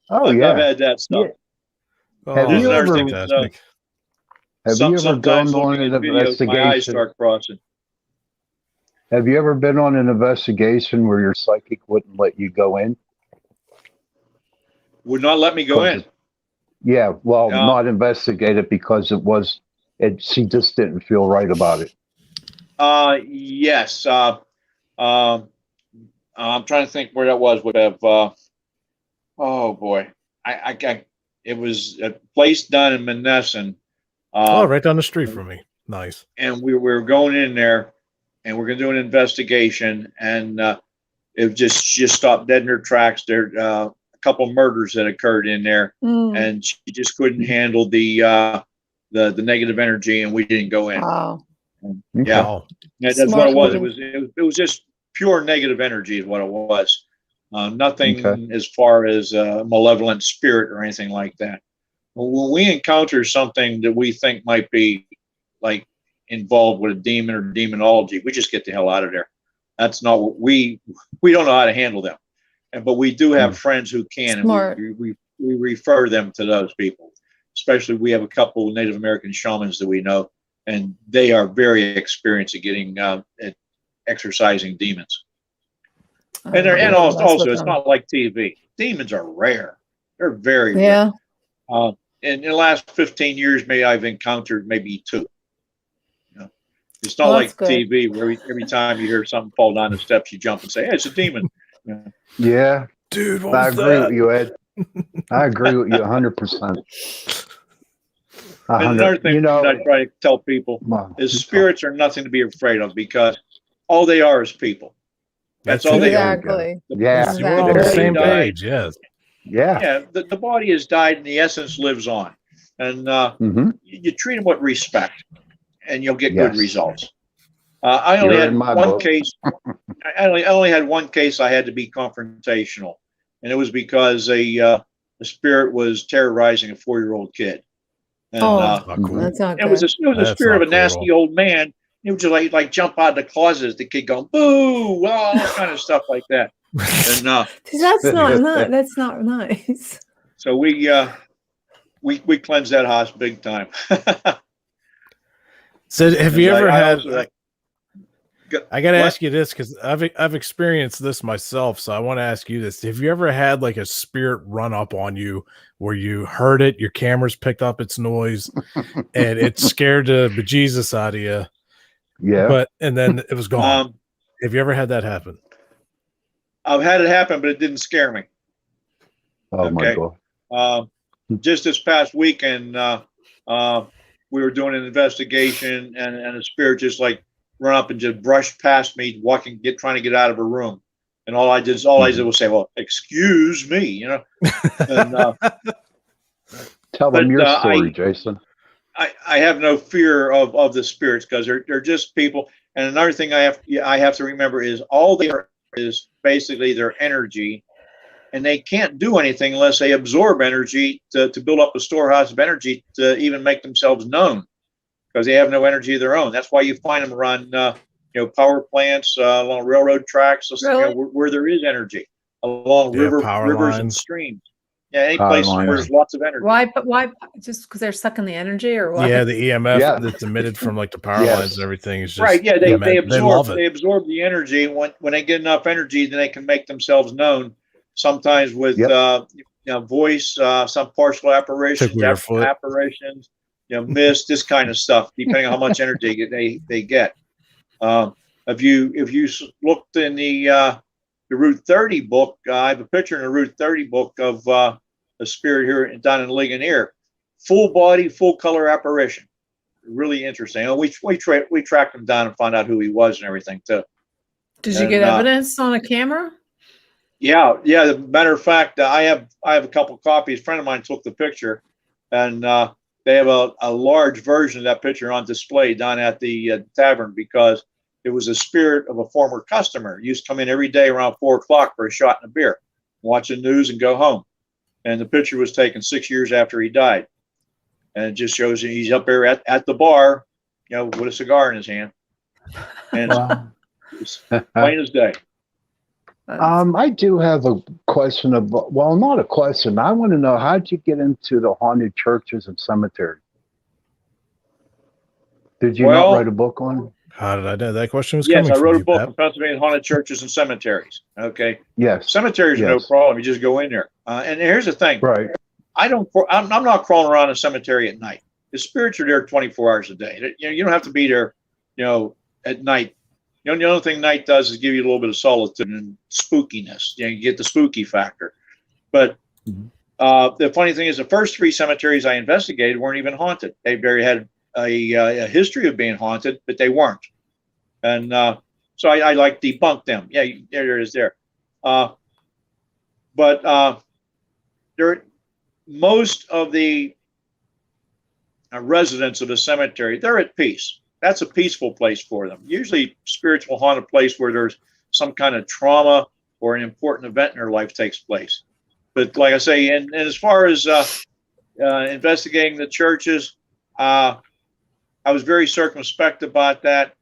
I've had that stuff. Yeah. Have you ever gone on an investigation? My eyes start crossing. Have you ever been on an investigation where your psychic wouldn't let you go in? Would not let me go in. Yeah, well, not investigate it because she just didn't feel right about it. Yes. I'm trying to think where that was. Would have. Oh boy, it was a place down in Menneson. Right down the street from me. Nice. And we were going in there, and we're going to do an investigation, and it just stopped dead in her tracks. There, a couple murders that occurred in there, and she just couldn't handle the negative energy, and we didn't go in. Wow. Yeah, that's what it was. It was just pure negative energy is what it was. Nothing as far as malevolent spirit or anything like that. When we encounter something that we think might be like involved with a demon or demonology, we just get the hell out of there. That's not what we don't know how to handle them. But we do have friends who can, and we refer them to those people. Especially we have a couple of Native American shamans that we know, and they are very experienced at getting at exorcising demons. And also it's not like TV. Demons are rare. They're very rare. In the last 15 years, maybe I've encountered maybe 2. It's not like TV where every time you hear something fall down the steps, you jump and say, "Hey, it's a demon." Yeah, dude. I agree with you, Ed. I agree with you 100%. And another thing that I try to tell people is spirits are nothing to be afraid of because all they are is people. That's all they are. Yeah, we're on the same page. Yes. Yeah. The body has died and the essence lives on, and you treat them with respect, and you'll get good results. I only had one case. I only had one case. I had to be confrontational, and it was because a spirit was terrorizing a 4-year-old kid. And, That's not cool. That's not it was good. a That's spirit not of a nasty cool. old man. He would just like jump out of the closet as the kid going, boo, all kind of stuff like that. And See, that's not nice. so we cleansed that house big time. So have you ever had? I got to What? ask you this because I've experienced this myself. So I want to ask you this: have you ever had like a spirit run up on you where you heard it, your cameras picked up its noise, and it scared the bejesus out of you? Yeah. And then it was gone. Have you ever had that happen? I've had it happen, but it didn't scare me. Oh my God. Just this past weekend, we were doing an investigation, and a spirit just like run up and just brushed past me, trying to get out of a room. And all I did was say, "Well, excuse me," you know. And, tell them your story, Jason. I have no fear of the spirits because they're just people. And another thing I have to remember is all they are is basically their energy, and they can't do anything unless they absorb energy to build up a storehouse of energy to even make themselves known, because they have no energy of their own. That's why you find them around power plants, along railroad tracks, Really? where there is energy, along rivers lines. and streams. Yeah, any place where there's lots of energy. Why? Just because they're sucking the energy, or what? Yeah, the EMF that's emitted from like the power lines and everything is just right. Yeah, they absorb love it. they absorb the energy. When they get enough energy, then they can make themselves known. Sometimes with voice, some partial apparitions, mist, this kind of stuff, depending on how much energy they get. If you looked in the Route 30 book, I have a picture in the Route 30 book of a spirit here down in Allegheny, full body, full color apparition. Really interesting. And we tracked him down and found out who he was and everything too. Did you get evidence on a camera? Yeah. As a matter of fact, I have a couple copies. A friend of mine took the picture, and they have a large version of that picture on display down at the tavern, because it was a spirit of a former customer. He used to come in every day around 4 o'clock for a shot and a beer, watch the news, and go home. And the picture was taken 6 years after he died, and it just shows he's up there at the bar, with a cigar in his hand, and it's plain as day. I do have a question not a question. I want to know, how'd you get into the haunted churches and cemeteries? Did you not write a book on it? How did I know that question was coming? Yes, I wrote a book P.I.P.P. on Pennsylvania haunted churches and cemeteries. Okay. Yes. Cemeteries are no problem. You just go in there. And here's the thing. Right. I'm not crawling around a cemetery at night. The spirits are there 24 hours a day. You don't have to be there, at night. The only thing night does is give you a little bit of solitude and spookiness. You get the spooky factor. But the funny thing is, the first 3 cemeteries I investigated weren't even haunted. They very had a history of being haunted, but they weren't. And so I like debunk them. Yeah, there it is there. But most of the residents of the cemetery, they're at peace. That's a peaceful place for them. Usually spirits will haunt a place where there's some kind of trauma or an important event in their life takes place. But like I say, and as far as investigating the churches, I was very circumspect about that.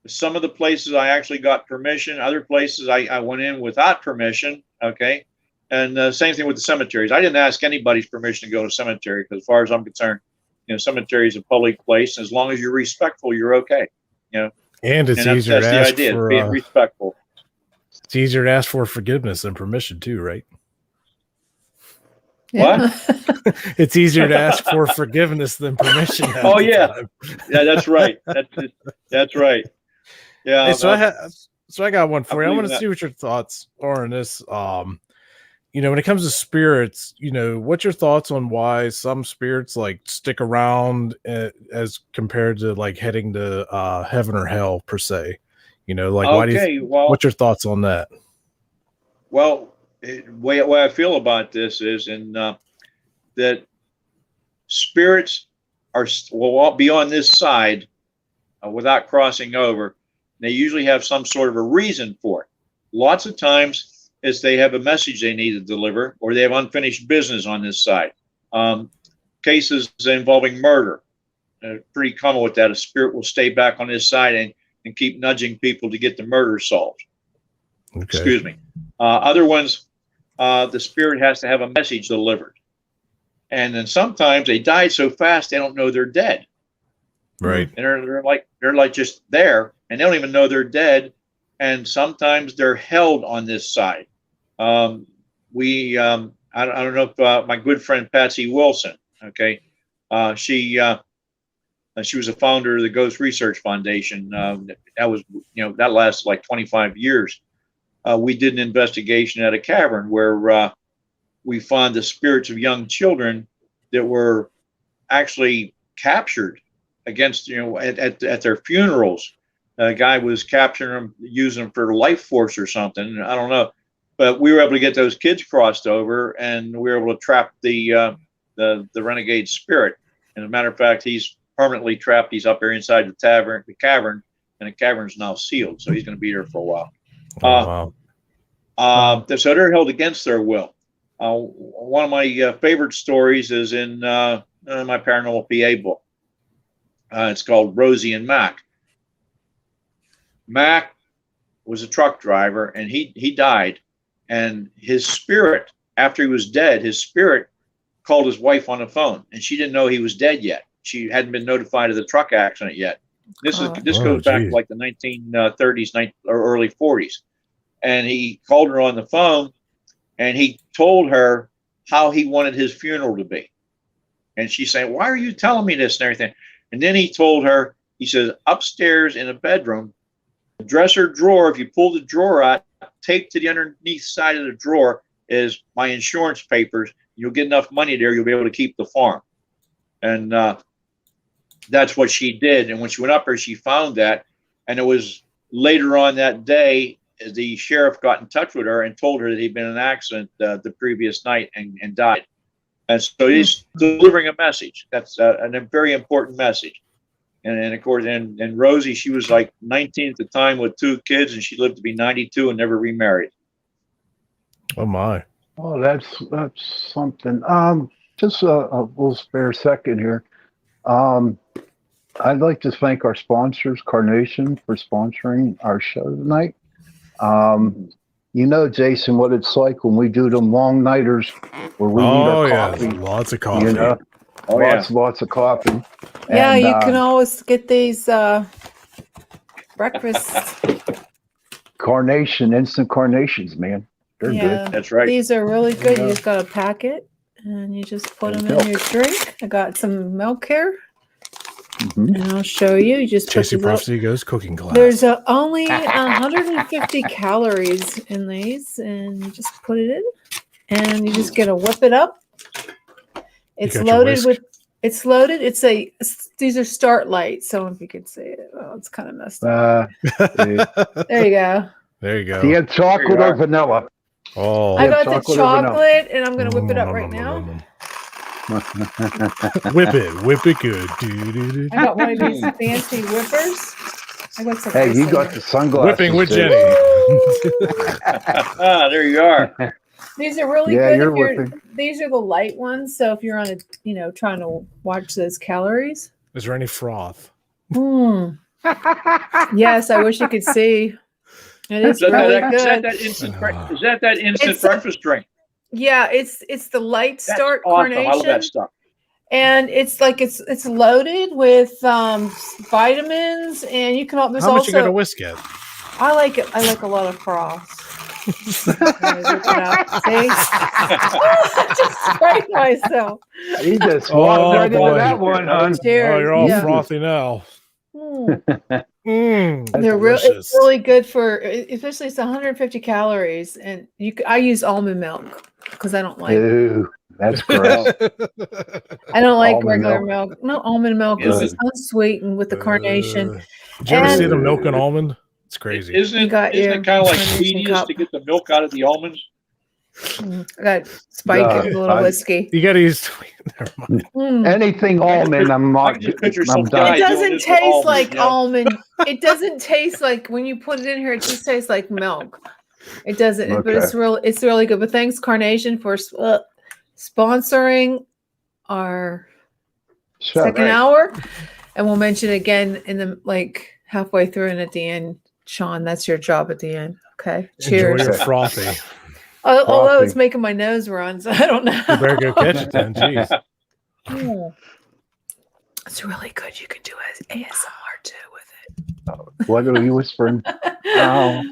Some of the places I actually got permission. Other places I went in without permission. Okay. And same thing with the cemeteries. I didn't ask anybody's permission to go to a cemetery, because as far as I'm concerned, cemetery is a public place. As long as you're respectful, you're okay. And it's easier to ask for being respectful. It's easier to ask for forgiveness than permission too, right? Yeah. What? It's easier to ask for forgiveness than permission. Oh yeah, yeah, that's right. That's right. Yeah. Hey, so I got one for you. I want to see what your thoughts are on this. When it comes to spirits, what's your thoughts on why some spirits like stick around as compared to like heading to heaven or hell per se? Why do you? What's your thoughts on that? Well, the way I feel about this is that spirits will be on this side without crossing over. They usually have some sort of a reason for it. Lots of times, is they have a message they need to deliver, or they have unfinished business on this side. cases involving murder. Pretty common with that. A spirit will stay back on his side and keep nudging people to get the murder solved. Okay. Excuse me. Other ones, the spirit has to have a message delivered. And then sometimes they died so fast they don't know they're dead. Right. And they're like just there, and they don't even know they're dead. And sometimes they're held on this side. I don't know if my good friend Patsy Wilson, okay, she was a founder of the Ghost Research Foundation. That was, that lasted like 25 years. We did an investigation at a cavern where we found the spirits of young children that were actually captured against, at their funerals. A guy was capturing them, using them for life force or something. I don't know, but we were able to get those kids crossed over, and we were able to trap the renegade spirit. And as a matter of fact, he's permanently trapped. He's up there inside the cavern, and the cavern's now sealed, so he's going to be there for a while. Wow. So they're held against their will. One of my favorite stories is in my Paranormal PA book. It's called Rosie and Mac. Mac was a truck driver, and he died. And his spirit, after he was dead, his spirit called his wife on the phone, and she didn't know he was dead yet. She hadn't been notified of the truck accident yet. This goes back to like the 1930s or early 40s. And he called her on the phone, and he told her how he wanted his funeral to be. And she's saying, "Why are you telling me this?" and everything. And then he told her, he says, upstairs in a bedroom, the dresser drawer, if you pull the drawer out, taped to the underneath side of the drawer is my insurance papers. You'll get enough money there, you'll be able to keep the farm. And that's what she did. And when she went up there, she found that. And it was later on that day, the sheriff got in touch with her and told her that he'd been in an accident the previous night and died. And so he's delivering a message. That's a very important message. And of course, and Rosie, she was like 19 at the time with 2 kids, and she lived to be 92 and never remarried. Oh my! Oh, that's something. Just a little spare second here. I'd like to thank our sponsors, Carnation, for sponsoring our show tonight. Jason, what it's like when we do them long nighters where we need our coffee. Lots of coffee. Lots of coffee. Yeah, and, you can always get these breakfast. Carnation, instant carnations, man. They're good. That's right. These are really good. You just got a packet, and you just put them in your drink. I got some milk here. Mm-hmm. And I'll show you. You just Chasing Prophecy goes cooking class. There's only 150 calories in these, and you just put it in, and you just get to whip it up. It's loaded with. It's loaded. These are start lights. So if you could see it, it's kind of messed up. There you go. There you go. Do you have chocolate or vanilla? Oh, I got the chocolate, and I'm gonna whip it up right now. Whip it good. I got one of these fancy whippers. I got some. Hey, you got the sunglasses. Whipping with Jenny. There you are. These are really good. These are the light ones. So if you're on trying to watch those calories. Is there any froth? Yes, I wish you could see. It is really good. Is that instant breakfast drink? Yeah, it's the light start Carnation. I love that stuff. And it's like it's loaded with vitamins, and you can. There's How much also, you got to whisk it? I like it. I like a lot of froth. See? Just sprayed myself. You just walked right into that one, hon. Cheers. Oh, you're all frothy now. They're it's really good for, especially it's 150 calories, and I use almond milk because I don't like. Ooh, that's gross. I don't like regular milk. No, almond milk is unsweetened with the Carnation. Did you ever see the milk and almond? It's crazy. Isn't it kind of like tedious to get the milk out of the almonds? I got spike in a little whiskey. You got to use. Never mind. Anything almond, I'm not. It doesn't taste like almond. It doesn't taste like when you put it in here. It just tastes like milk. It doesn't, but it's really good. But thanks, Carnation, for sponsoring our second hour, and we'll mention it again in the like halfway through and at the end. Sean, that's your job at the end. Okay. Cheers. Enjoy your frothy. Although it's making my nose run, so I don't know. You better go catch it then. Jeez. It's really good. You can do ASMR too with it. What are you whispering? Oh.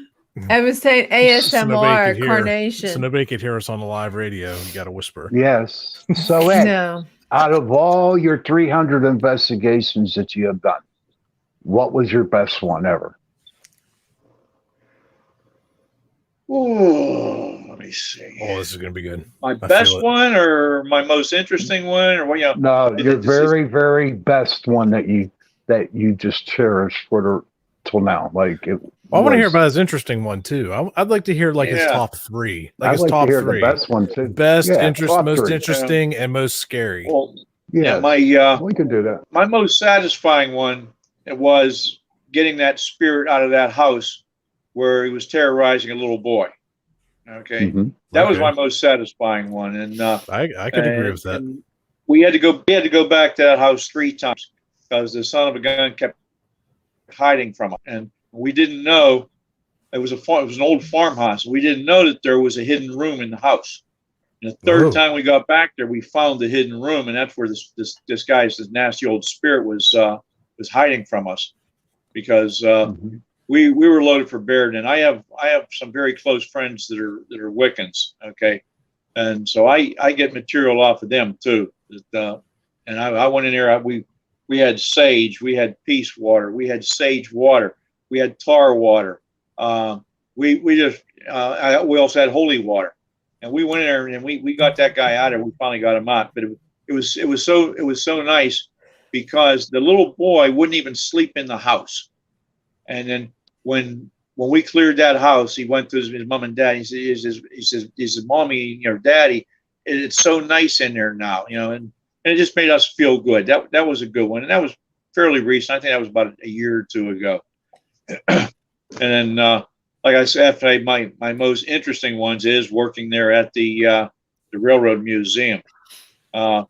I was saying ASMR so carnation. So nobody could hear us on the live radio. You got to whisper. Yes. So Ed, no. Out of all your 300 investigations that you have done, what was your best one ever? Oh, let me see. Oh, this is going to be good. My best one or my most interesting one, or what? No, your very best one that you just cherished till now. Like I want to hear about his interesting one too. I'd like to hear his top three. I'd his like top to hear three. the best one too. Best, most interesting, and most scary. Well, we can do that. My most satisfying one was getting that spirit out of that house where he was terrorizing a little boy. Okay, that was my most satisfying one, and I could agree with that. We had to go back to that house 3 times because the son of a gun kept hiding from us, and we didn't know it was an old farmhouse. We didn't know that there was a hidden room in the house. And the third time we got back there, we found the hidden room, and that's where this guy's nasty old spirit was hiding from us, because we were loaded for bear. And I have some very close friends that are Wiccans, okay, and so I get material off of them too. And I went in there. We had sage, we had peace water, we had sage water, we had tar water. We also had holy water, and we went in there and we got that guy out of there. We finally got him out, but it was so nice because the little boy wouldn't even sleep in the house. And then when we cleared that house, he went to his mom and dad. He says, "Mommy, Daddy, it's so nice in there now, and it just made us feel good." That was a good one, and that was fairly recent. I think that was about a year or two ago. And then, like I said, my most interesting ones is working there at the Railroad Museum. But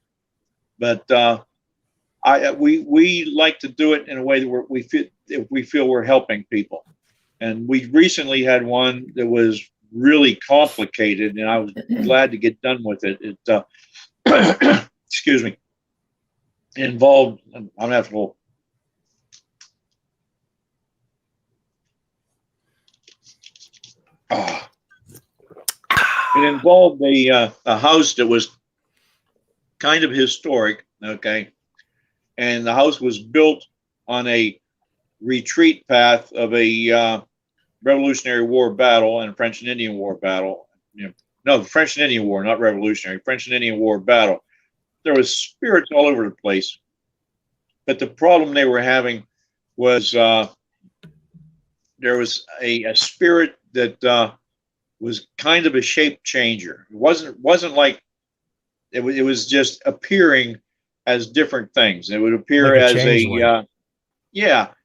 we like to do it in a way that we feel we're helping people. And we recently had one that was really complicated, and I was glad to get done with it. It excuse me, involved. I'm gonna have to go. It involved a house that was kind of historic, okay, and the house was built on a retreat path of a Revolutionary War battle and French and Indian War battle. No, French and Indian War, not Revolutionary. French and Indian War battle. There was spirits all over the place, but the problem they were having was there was a spirit that was kind of a shape changer. It wasn't like it was just appearing as different things. It would appear like as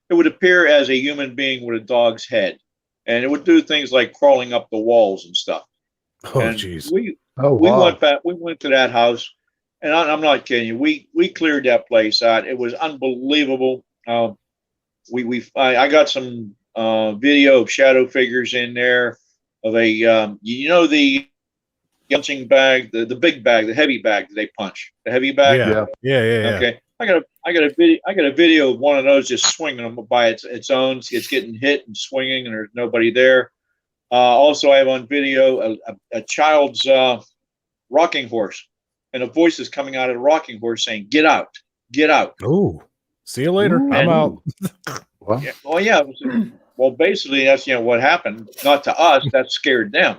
it would appear as a human being with a dog's head, and it would do things like crawling up the walls and stuff. Oh, jeez. We went back. We went to that house, and I'm not kidding you. We cleared that place out. It was unbelievable. I got some video of shadow figures in there of a the punching bag, the big bag, the heavy bag that they punch, the heavy bag. Yeah. Okay, I got a video of one of those just swinging them by its own. It's getting hit and swinging, and there's nobody there. Also, I have on video a child's rocking horse, and a voice is coming out of the rocking horse saying, "Get out, get out." Oh, see you later. I'm out. Well, basically, that's what happened. Not to us. That scared them,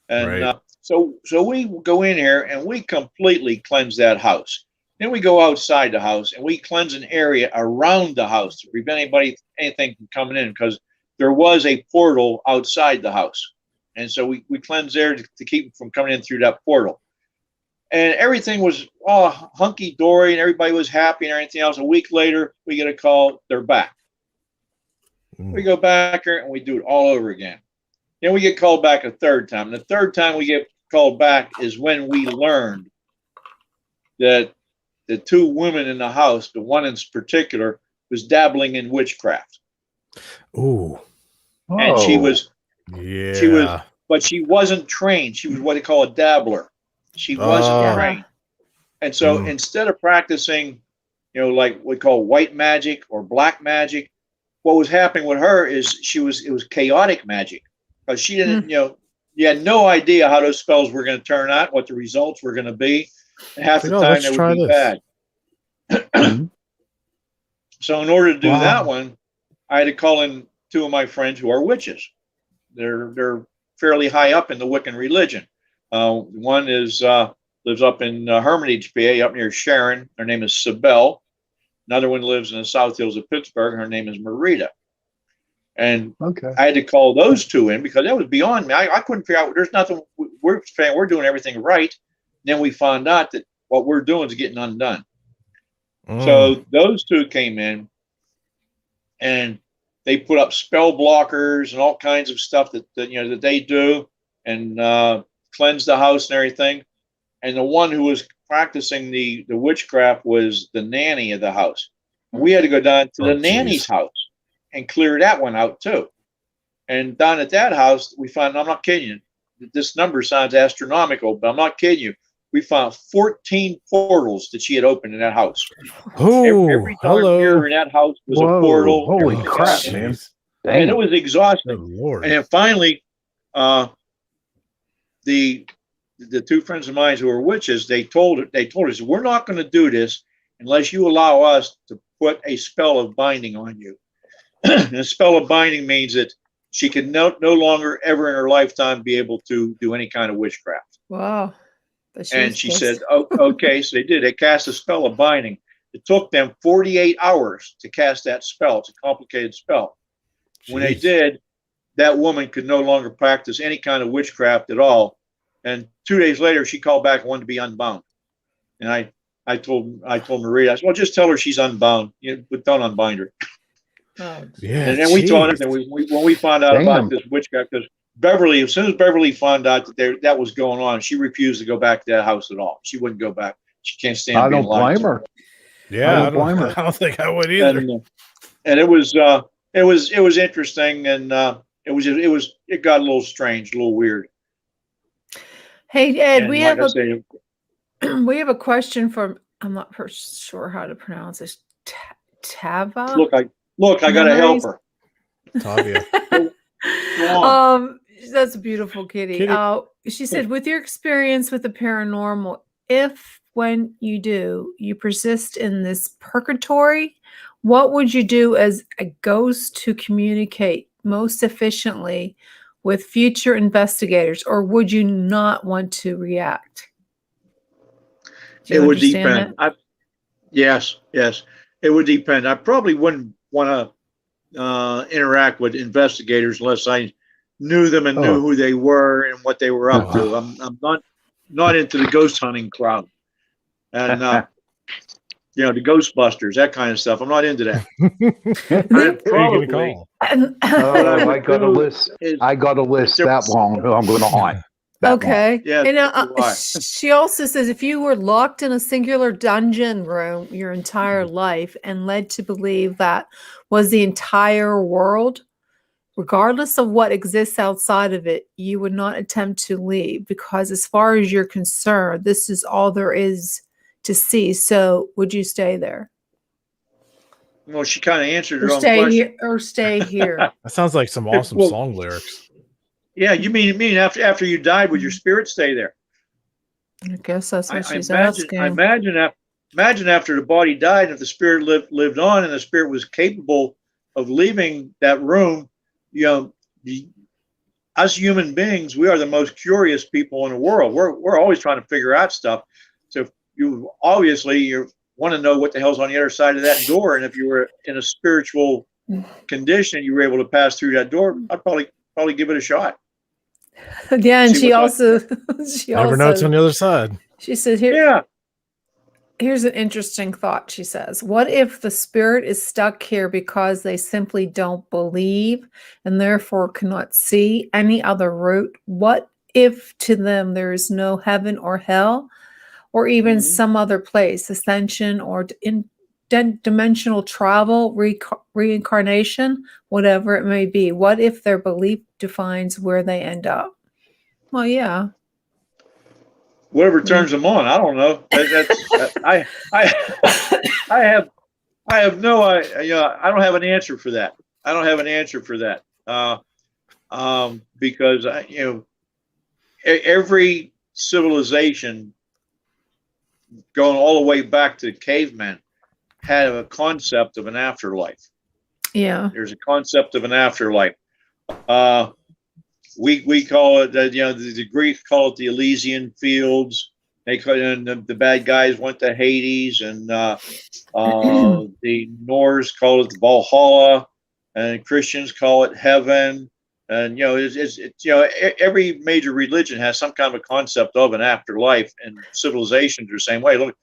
and right. So we go in here and we completely cleanse that house. Then we go outside the house and we cleanse an area around the house to prevent anything from coming in, because there was a portal outside the house. And so we cleanse there to keep it from coming in through that portal. And everything was all hunky-dory and everybody was happy and everything else. A week later, we get a call, they're back. We go back there and we do it all over again. Then we get called back a third time. And the third time we get called back is when we learned that the two women in the house, the one in particular, was dabbling in witchcraft. Ooh. And she was, Yeah. but she wasn't trained. She was what they call a dabbler. She wasn't trained. And so instead of practicing, like we call white magic or black magic, what was happening with her is it was chaotic magic, because she didn't, you had no idea how those spells were going to turn out, what the results were going to be. And half the time they would be bad. So in order to do that one, I had to call in two of my friends who are witches. They're fairly high up in the Wiccan religion. One is lives up in Hermitage, PA, up near Sharon. Her name is Sibel. Another one lives in the South Hills of Pittsburgh. Her name is Marita. And I had to call those two in because that was beyond me. I couldn't figure out. There's nothing. We're saying we're doing everything right. And then we found out that what we're doing is getting undone. So those two came in, and they put up spell blockers and all kinds of stuff that they do, and cleanse the house and everything. And the one who was practicing the witchcraft was the nanny of the house. And we had to go down to the nanny's house and clear that one out too. And down at that house, we found, I'm not kidding you, this number sounds astronomical, but I'm not kidding you. We found 14 portals that she had opened in that house. Every darn mirror in that house was a portal. Holy crap, man. And it was exhausting. Lord. And then finally, the two friends of mine who were witches, they told us, we're not going to do this unless you allow us to put a spell of binding on you. And a spell of binding means that she can no longer ever in her lifetime be able to do any kind of witchcraft. Wow. And she said, oh, okay. So they did. They cast a spell of binding. It took them 48 hours to cast that spell. It's a complicated spell. Jeez. When they did, that woman could no longer practice any kind of witchcraft at all. And 2 days later, she called back and wanted to be unbound. And I told Maria, I said, well, just tell her she's unbound, but don't unbind her. Oh, yeah. And then we told her, when we found out about this witchcraft, because Beverly, as soon as Beverly found out that that was going on, she refused to go back to that house at all. She wouldn't go back. She can't stand being lied to. I don't blame her. Yeah, I don't think I would either. And it was interesting, and it got a little strange, a little weird. Hey Ed, and we like have we have a question from, I'm not sure how to pronounce this. Tava. Look, I got to help her. Tavia. That's a beautiful kitty. She said, with your experience with the paranormal, if when you do, you persist in this purgatory, what would you do as a ghost to communicate most efficiently with future investigators, or would you not want to react? It would depend. Yes, it would depend. I probably wouldn't want to interact with investigators unless I knew them and knew who they were and what they were up to. I'm not into the ghost hunting crowd, and the Ghostbusters, that kind of stuff. I'm not into that. I got a list. I got a list that long. I'm going to hunt. Okay. Yeah. And she also says, if you were locked in a singular dungeon room your entire life and led to believe that was the entire world, regardless of what exists outside of it, you would not attempt to leave, because as far as you're concerned, this is all there is to see. So would you stay there? Well, she kind of answered her own question. Or stay here. That sounds like some awesome song lyrics. Yeah, you mean after you died, would your spirit stay there? I guess that's what she's asking. I imagine after the body died, if the spirit lived on and the spirit was capable of leaving that room, us human beings, we are the most curious people in the world. We're always trying to figure out stuff. So you want to know what the hell's on the other side of that door, and if you were in a spiritual condition, you were able to pass through that door, I'd probably give it a shot. Yeah, and she also never know what's on the other side. She said, here's an interesting thought. She says, what if the spirit is stuck here because they simply don't believe and therefore cannot see any other route? What if to them there is no heaven or hell? or even some other place, ascension or dimensional travel, reincarnation, whatever it may be. What if their belief defines where they end up? Well, yeah. Whatever turns them on, I don't know. I have no, I don't have an answer for that. I don't have an answer for that. Because every civilization going all the way back to cavemen had a concept of an afterlife. Yeah. There's a concept of an afterlife. We call it, the Greeks call it the Elysian fields. And the bad guys went to Hades, and the Norse call it the Valhalla, and Christians call it heaven. And every major religion has some kind of a concept of an afterlife, and civilizations are the same way. Look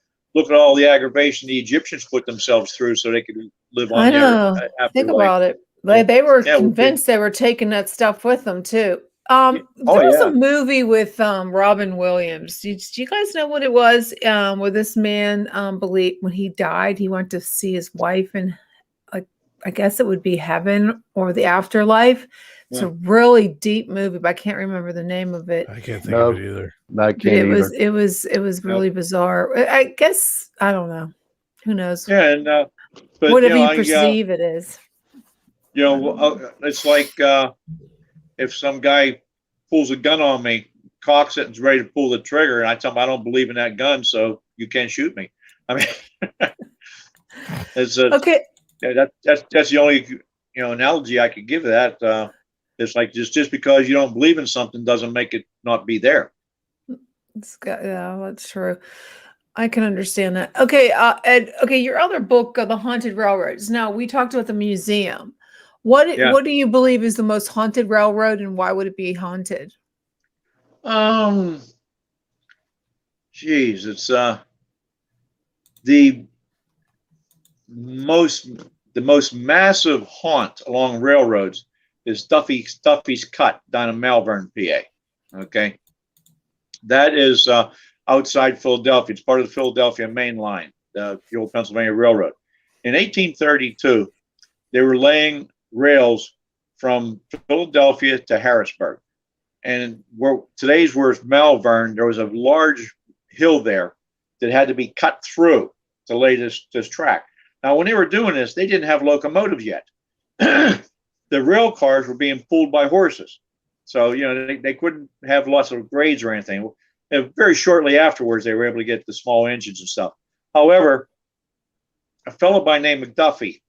at all the aggravation the Egyptians put themselves through so they could live on their afterlife. Think about it. They were convinced they were taking that stuff with them too. There was a movie with Robin Williams. Do you guys know what it was? Where this man believed when he died, he went to see his wife in, I guess it would be heaven or the afterlife. It's a really deep movie, but I can't remember the name of it. I can't think of it either. I can't either. It was really bizarre. I guess, I don't know. Who knows? Yeah, and but whatever you perceive it is. It's like if some guy pulls a gun on me, cocks it, and is ready to pull the trigger, and I tell him I don't believe in that gun, so you can't shoot me. I mean, it's okay. Yeah, that's the only analogy I could give to that. It's like just because you don't believe in something doesn't make it not be there. Yeah, that's true. I can understand that. Okay, Ed. Okay, your other book, The Haunted Railroads. Now we talked about the museum. What do you believe is the most haunted railroad, and why would it be haunted? It's the most massive haunt along railroads is Duffy's Cut down in Malvern, PA. Okay, that is outside Philadelphia. It's part of the Philadelphia Main Line, the old Pennsylvania Railroad. In 1832, they were laying rails from Philadelphia to Harrisburg, and today's where Malvern, there was a large hill there that had to be cut through to lay this track. Now, when they were doing this, they didn't have locomotives yet. The rail cars were being pulled by horses. So, they couldn't have lots of grades or anything. Very shortly afterwards, they were able to get the small engines and stuff. However, a fellow by name McDuffie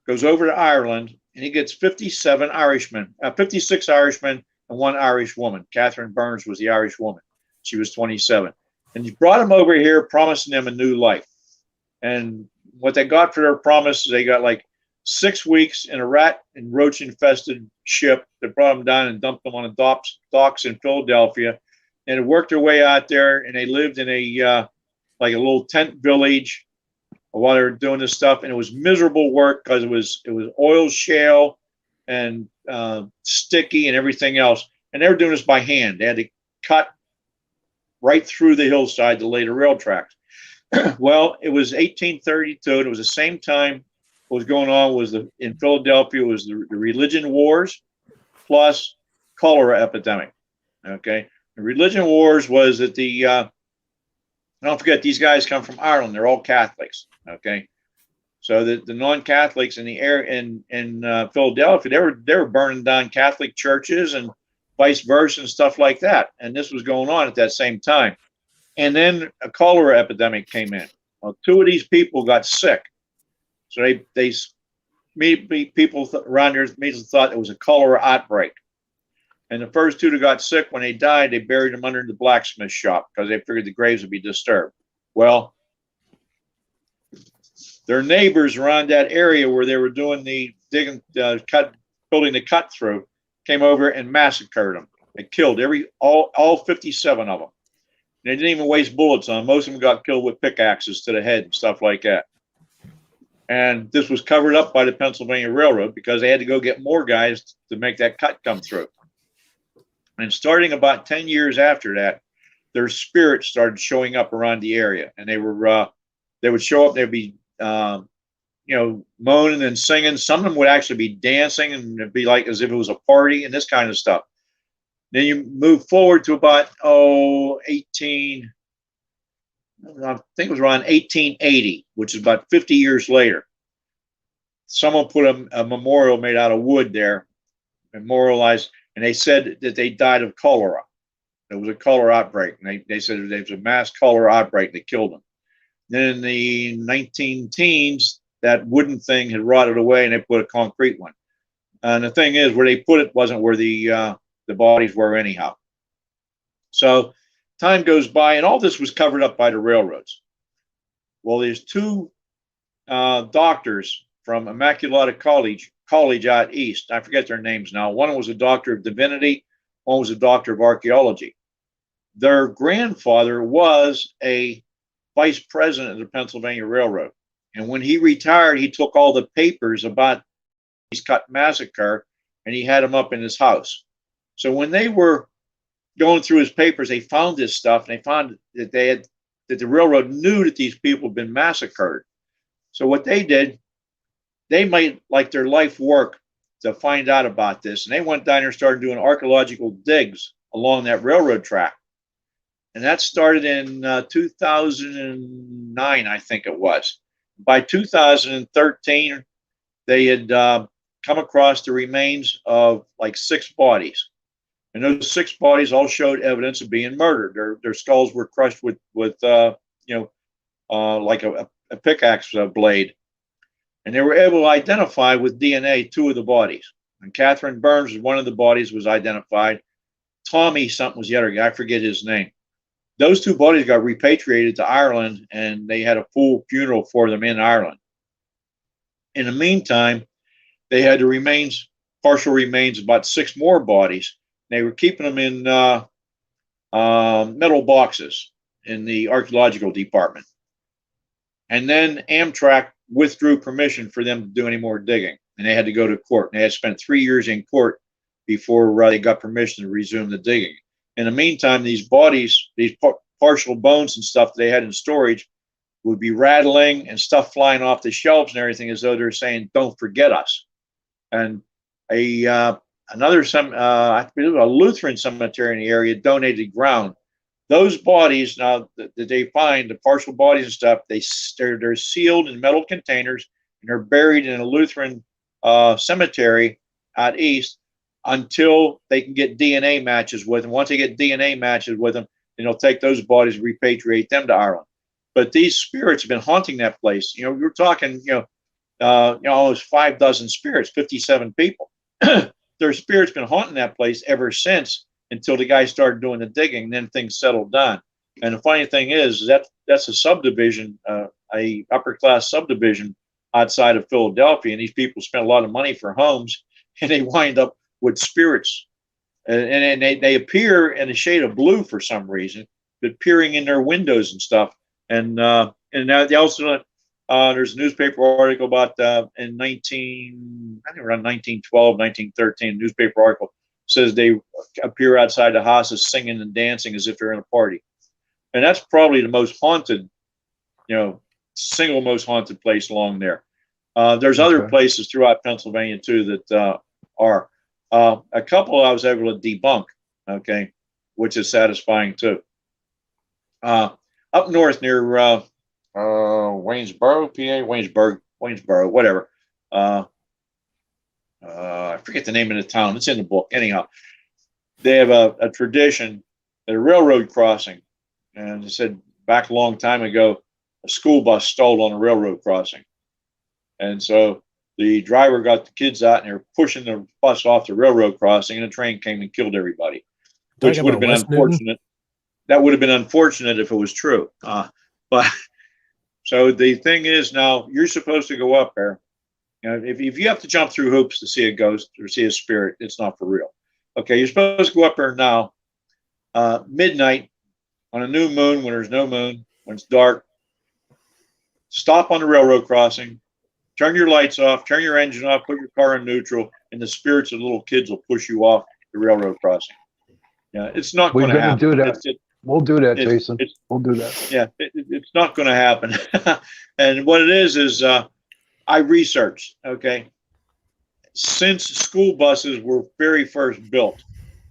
goes over to Ireland, and he gets 56 Irishmen, and one Irish woman. Catherine Burns was the Irish woman. She was 27. And he brought them over here, promising them a new life. And what they got for their promise is they got like 6 weeks in a rat and roach infested ship that brought them down and dumped them on the docks in Philadelphia, and it worked their way out there, and they lived in a little tent village while they were doing this stuff, and it was miserable work because it was oil shale and sticky and everything else, and they were doing this by hand. They had to cut right through the hillside to lay the rail tracks. Well, it was 1832, and it was the same time what was going on in Philadelphia was the religion wars plus cholera epidemic. Okay, the religion wars was that don't forget, these guys come from Ireland. They're all Catholics. Okay, so the non-Catholics in the in Philadelphia, they were burning down Catholic churches and vice versa and stuff like that. And this was going on at that same time. And then a cholera epidemic came in. Well, 2 of these people got sick. So people around there immediately thought it was a cholera outbreak. And the first 2 that got sick, when they died, they buried them under the blacksmith shop because they figured the graves would be disturbed. Well, their neighbors around that area where they were doing the building the cut through, came over and massacred them. They killed all 57 of them. They didn't even waste bullets on them. Most of them got killed with pickaxes to the head and stuff like that. And this was covered up by the Pennsylvania Railroad because they had to go get more guys to make that cut come through. And starting about 10 years after that, their spirits started showing up around the area, and they would show up. They'd be moaning and singing. Some of them would actually be dancing, and it'd be like as if it was a party and this kind of stuff. Then you move forward to about 18. I think it was around 1880, which is about 50 years later. Someone put a memorial made out of wood there, memorialized, and they said that they died of cholera. There was a cholera outbreak, and they said there was a mass cholera outbreak that killed them. Then in the 19-teens, that wooden thing had rotted away, and they put a concrete one. And the thing is, where they put it wasn't where the bodies were anyhow. So time goes by, and all this was covered up by the railroads. Well, there's two doctors from Immaculata College out east. I forget their names now. One was a doctor of divinity. One was a doctor of archaeology. Their grandfather was a vice president of the Pennsylvania Railroad. And when he retired, he took all the papers about the Cut massacre, and he had them up in his house. So when they were going through his papers, they found this stuff, and they found that that the railroad knew that these people had been massacred. So what they did, they made like their life work to find out about this, and they went down there and started doing archaeological digs along that railroad track. And that started in 2009, I think it was. By 2013, they had come across the remains of like 6 bodies. And those 6 bodies all showed evidence of being murdered. Their skulls were crushed with like a pickaxe blade. And they were able to identify with DNA 2 of the bodies. And Catherine Burns, one of the bodies, was identified. Tommy something was the other guy. I forget his name. Those 2 bodies got repatriated to Ireland, and they had a full funeral for them in Ireland. In the meantime, they had the partial remains of about 6 more bodies. They were keeping them in metal boxes in the archaeological department. And then Amtrak withdrew permission for them to do any more digging, and they had to go to court. And they had spent 3 years in court before they got permission to resume the digging. In the meantime, these bodies, these partial bones and stuff that they had in storage would be rattling and stuff flying off the shelves and everything, as though they're saying, "Don't forget us." And I believe a Lutheran cemetery in the area donated ground. Those bodies now that they find, the partial bodies and stuff, they're sealed in metal containers, and they're buried in a Lutheran cemetery out east until they can get DNA matches with them. Once they get DNA matches with them, then they'll take those bodies and repatriate them to Ireland. But these spirits have been haunting that place. You're talking, almost 5 dozen spirits, 57 people. Their spirits been haunting that place ever since, until the guy started doing the digging. Then things settled down. And the funny thing is that's a subdivision, a upper class subdivision outside of Philadelphia, and these people spent a lot of money for homes, and they wind up with spirits, and they appear in a shade of blue for some reason, but peering in their windows and stuff. And now they also there's a newspaper article about I think around 1912, 1913, newspaper article says they appear outside the houses singing and dancing as if they're in a party. And that's probably the most haunted, single most haunted place along there. There's other places throughout Pennsylvania too that are. A couple I was able to debunk, which is satisfying too. Up north near Waynesboro, PA, Waynesboro, whatever. I forget the name of the town. It's in the book. Anyhow, they have a tradition at a railroad crossing, and they said back a long time ago, a school bus stalled on a railroad crossing, and so the driver got the kids out, and they were pushing the bus off the railroad crossing, and a train came and killed everybody, which would have been unfortunate. That would have been unfortunate if it was true. But so the thing is, now you're supposed to go up there. If you have to jump through hoops to see a ghost or see a spirit, it's not for real. Okay, you're supposed to go up there now, midnight, on a new moon, when there's no moon, when it's dark. Stop on the railroad crossing. Turn your lights off, turn your engine off, put your car in neutral, and the spirits of little kids will push you off the railroad crossing. It's not going to happen. Do that. We'll do that, Jason. We'll do that. Yeah, it's not going to happen. And what it is I researched, okay? Since school buses were very first built,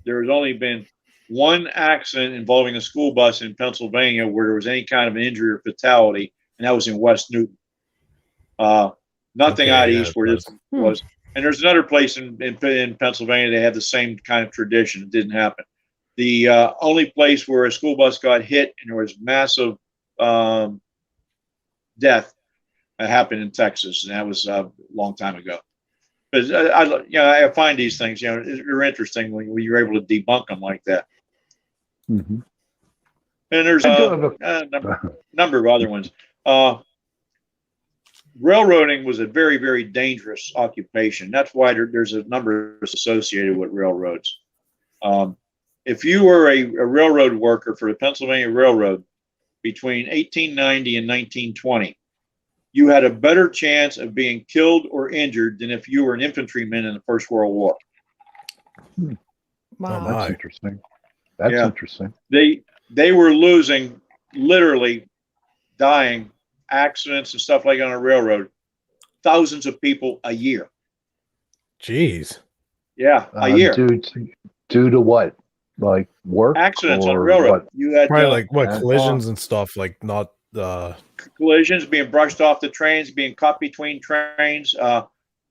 there has only been one accident involving a school bus in Pennsylvania where there was any kind of injury or fatality, and that was in West Newton. Nothing out east where this was. And there's another place in Pennsylvania, they have the same kind of tradition. It didn't happen. The only place where a school bus got hit and there was massive death happened in Texas, and that was a long time ago. But I find these things, they're interesting when you're able to debunk them like that. Mm-hmm. And there's a number of other ones. Railroading was a very, very dangerous occupation. That's why there's a number associated with railroads. If you were a railroad worker for the Pennsylvania Railroad between 1890 and 1920, you had a better chance of being killed or injured than if you were an infantryman in the First World War. Wow. Oh, that's interesting. That's interesting. They were losing, literally dying, accidents and stuff like that on a railroad, thousands of people a year. Jeez. Yeah, a year. Due to what? Like work? Accidents on the railroad. What? You had probably collisions and stuff, like not collisions, being brushed off the trains, being caught between trains.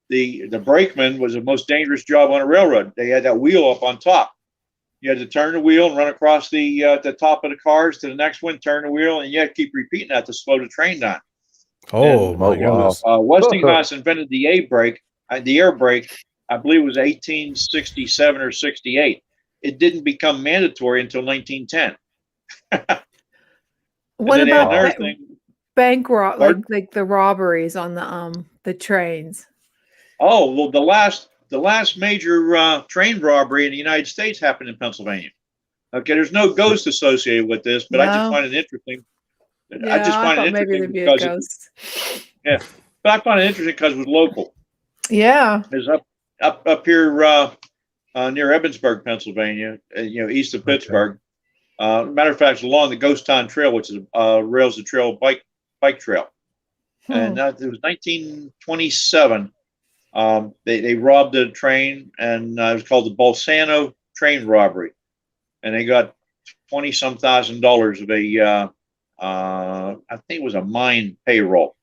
The brakeman was the most dangerous job on a railroad. They had that wheel up on top. You had to turn the wheel and run across the top of the cars to the next one, turn the wheel, and you had to keep repeating that to slow the train down. Oh, my goodness. Westinghouse invented the air brake, I believe it was 1867 or 68. It didn't become mandatory until 1910. What about bank like the robberies on the trains? Oh, well, the last major train robbery in the United States happened in Pennsylvania. Okay, there's no ghost associated with this, but I just find it interesting. Yeah, I just find it interesting because but I find it interesting because it was local. Yeah, it's up here near Ebensburg, Pennsylvania, east of Pittsburgh. Matter of fact, it's along the Ghost Town Trail, which is rails the trail bike trail. And it was 1927. They robbed a train, and it was called the Bolzano train robbery, and they got $20-some thousand of a I think it was a mine payroll,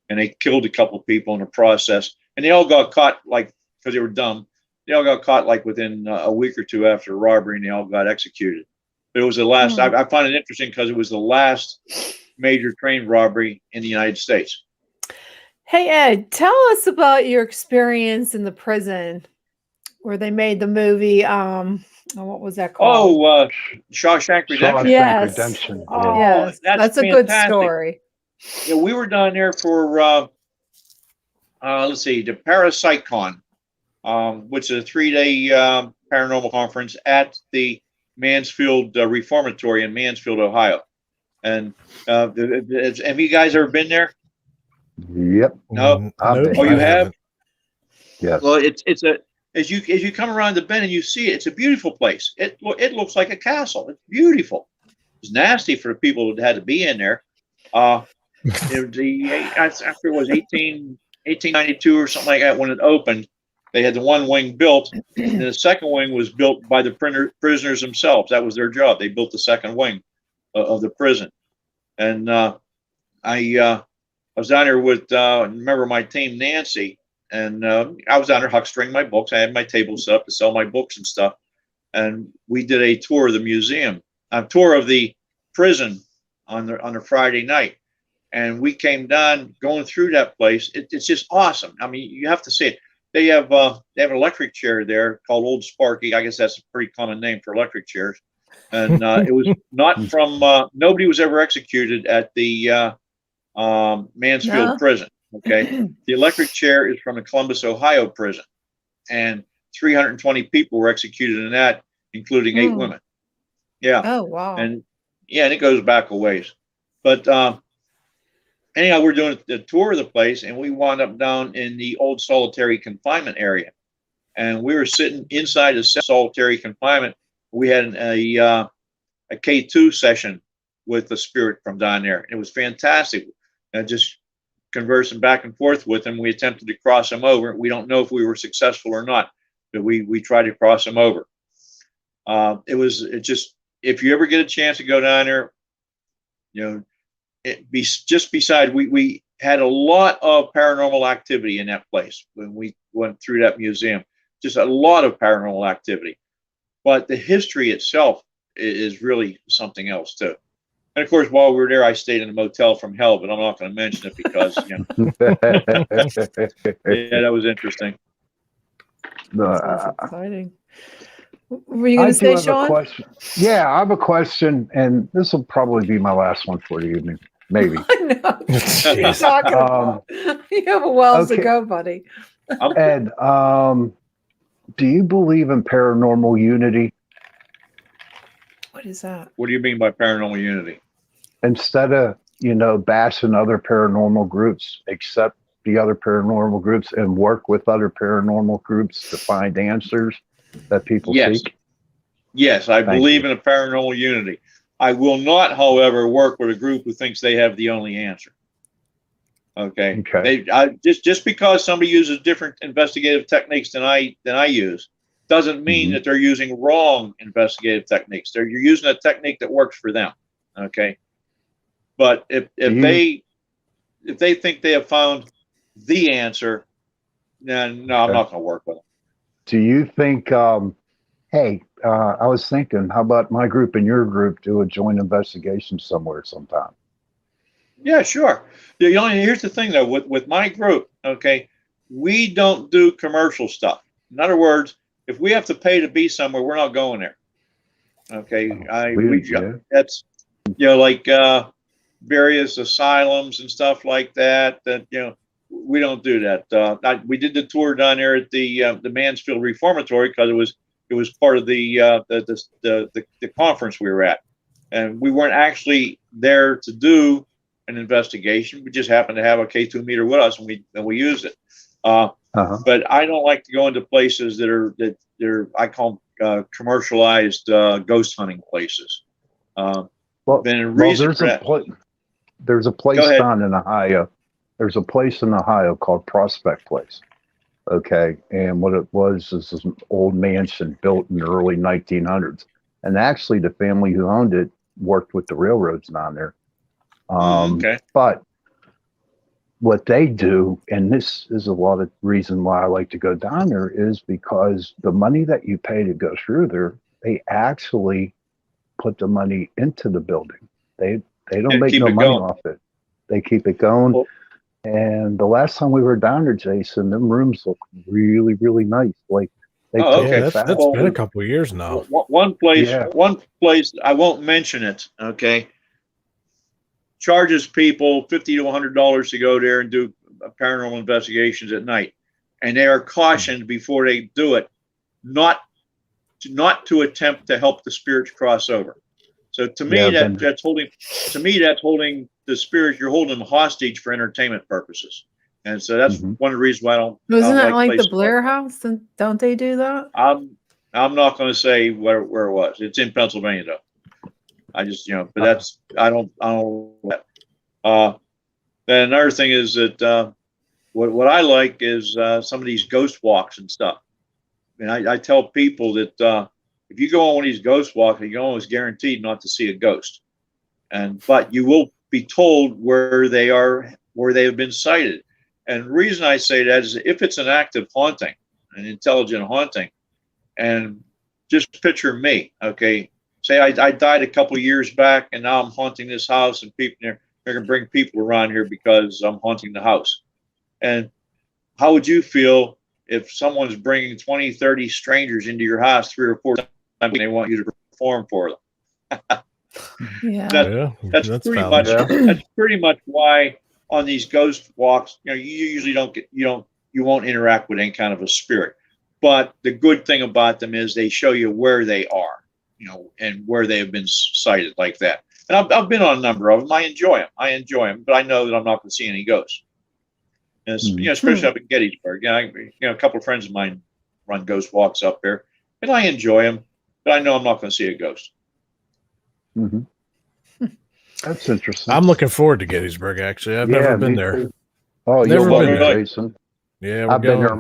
and they killed a couple of people in the process, and they all got caught because they were dumb. They all got caught within a week or two after the robbery, and they all got executed. But it was the last. I find it interesting because it was the last major train robbery in the United States. Hey, Ed, tell us about your experience in the prison where they made the movie. What was that called? Oh, Shawshank Redemption. Yes. Redemption. Oh, yes. That's a good story. Yeah, we were down there for, let's see, the Parapsychon, which is a 3-day paranormal conference at the Mansfield Reformatory in Mansfield, Ohio. And have you guys ever been there? Yep. No. Oh, you have? Yes. Well, it's as you come around the bend and you see it, it's a beautiful place. It looks like a castle. It's beautiful. It's nasty for the people that had to be in there. After it was 1892 or something like that when it opened, they had the one wing built, and the second wing was built by the prisoners themselves. That was their job. They built the second wing of the prison. And I was down there with a member of my team, Nancy, and I was down there huckstering my books. I had my table set up to sell my books and stuff. And we did a tour of the museum, a tour of the prison on a Friday night. And we came down going through that place. It's just awesome. I mean, you have to see it. They have an electric chair there called Old Sparky. I guess that's a pretty common name for electric chairs. And it was not from, nobody was ever executed at the Mansfield prison. Okay. The electric chair is from the Columbus, Ohio prison. And 320 people were executed in that, including 8 women. Yeah. Oh, wow. And it goes back a ways. But anyhow, we're doing a tour of the place, and we wound up down in the old solitary confinement area. And we were sitting inside the solitary confinement. We had a a K2 session with the spirit from down there. It was fantastic. And just conversing back and forth with him, we attempted to cross him over. We don't know if we were successful or not, but we tried to cross him over. If you ever get a chance to go down there, just beside, we had a lot of paranormal activity in that place when we went through that museum. Just a lot of paranormal activity, but the history itself is really something else too. And of course, while we were there, I stayed in a motel from hell, but I'm not going to mention it because yeah, that was interesting. That's exciting. Were you going to say, Sean? Yeah, I have a question, and this will probably be my last one for the evening. Maybe. I know. You're talking about. You have a while to go, buddy. Ed, do you believe in paranormal unity? What is that? What do you mean by paranormal unity? Instead of, bashing other paranormal groups, accept the other paranormal groups and work with other paranormal groups to find answers that people seek? Yes, I believe in a paranormal unity. I will not, however, work with a group who thinks they have the only answer. Okay. Just because somebody uses different investigative techniques than I use doesn't mean that they're using wrong investigative techniques. You're using a technique that works for them. Okay. But if they think they have found the answer, then no, I'm not going to work with them. Do you think, hey, I was thinking, how about my group and your group do a joint investigation somewhere sometime? Yeah, sure. Here's the thing, though, with my group, okay, we don't do commercial stuff. In other words, if we have to pay to be somewhere, we're not going there. Okay, that's like various asylums and stuff like that. We don't do that. We did the tour down there at the Mansfield Reformatory because it was part of the conference we were at, and we weren't actually there to do an investigation. We just happened to have a K2 meter with us, and we used it. But I don't like to go into places that are I call them commercialized ghost hunting places. There's a place down in Ohio. There's a place in Ohio called Prospect Place. Okay, and what it was is an old mansion built in the early 1900s, and actually the family who owned it worked with the railroads down there. But what they do, and this is a lot of reason why I like to go down there, is because the money that you pay to go through there, they actually put the money into the building. They don't make no money off it. They keep it going. Well, and the last time we were down there, Jason, them rooms look really, really nice. Like that's been a couple of years now. One place, I won't mention it. Okay, charges people $50 to $100 to go there and do paranormal investigations at night, and they are cautioned before they do it not to attempt to help the spirits cross over. So to me, that's holding the spirits. You're holding them hostage for entertainment purposes, and so that's one of the reasons why I don't. Wasn't that like the Blair House? And don't they do that? I'm not going to say where it was. It's in Pennsylvania, though. I just but that's I don't. Then another thing is that what I like is some of these ghost walks and stuff. And I tell people that if you go on one of these ghost walks, you're almost guaranteed not to see a ghost, but you will be told where they have been sighted. And the reason I say that is if it's an active haunting, an intelligent haunting, and just picture me, okay? Say I died a couple of years back, and now I'm haunting this house, and people they're going to bring people around here because I'm haunting the house. And how would you feel if someone's bringing 20, 30 strangers into your house 3 or 4 times and they want you to perform for them? That's pretty much why on these ghost walks, you usually you won't interact with any kind of a spirit. But the good thing about them is they show you where they are, and where they have been sighted like that. And I've been on a number of them. I enjoy them, but I know that I'm not going to see any ghosts. And especially up in Gettysburg. A couple of friends of mine run ghost walks up there, and I enjoy them, but I know I'm not going to see a ghost. Mm-hmm. That's interesting. I'm looking forward to Gettysburg. Actually, I've never been there. Too. Oh, Never you'll love been it, there. Jason. Yeah, I've been there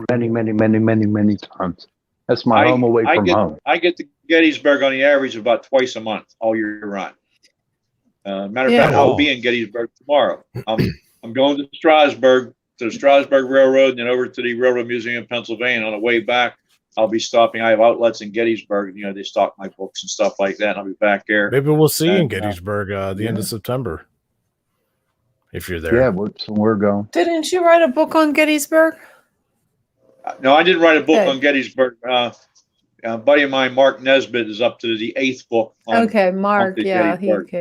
many times. That's my home away from home. I get to Gettysburg on the average about twice a month, all year round. Matter of fact, I'll be in Gettysburg tomorrow. I'm going to Strasburg, to the Strasburg Railroad, and then over to the Railroad Museum in Pennsylvania. On the way back, I'll be stopping. I have outlets in Gettysburg. You know, they stock my books and stuff like that. And I'll be back there. Maybe we'll see you in Gettysburg the end of September, if you're there. Yeah, we're going. Didn't you write a book on Gettysburg? No, I didn't write a book on Gettysburg. A buddy of mine, Mark Nesbitt, is up to the 8th book. Mark. Yeah,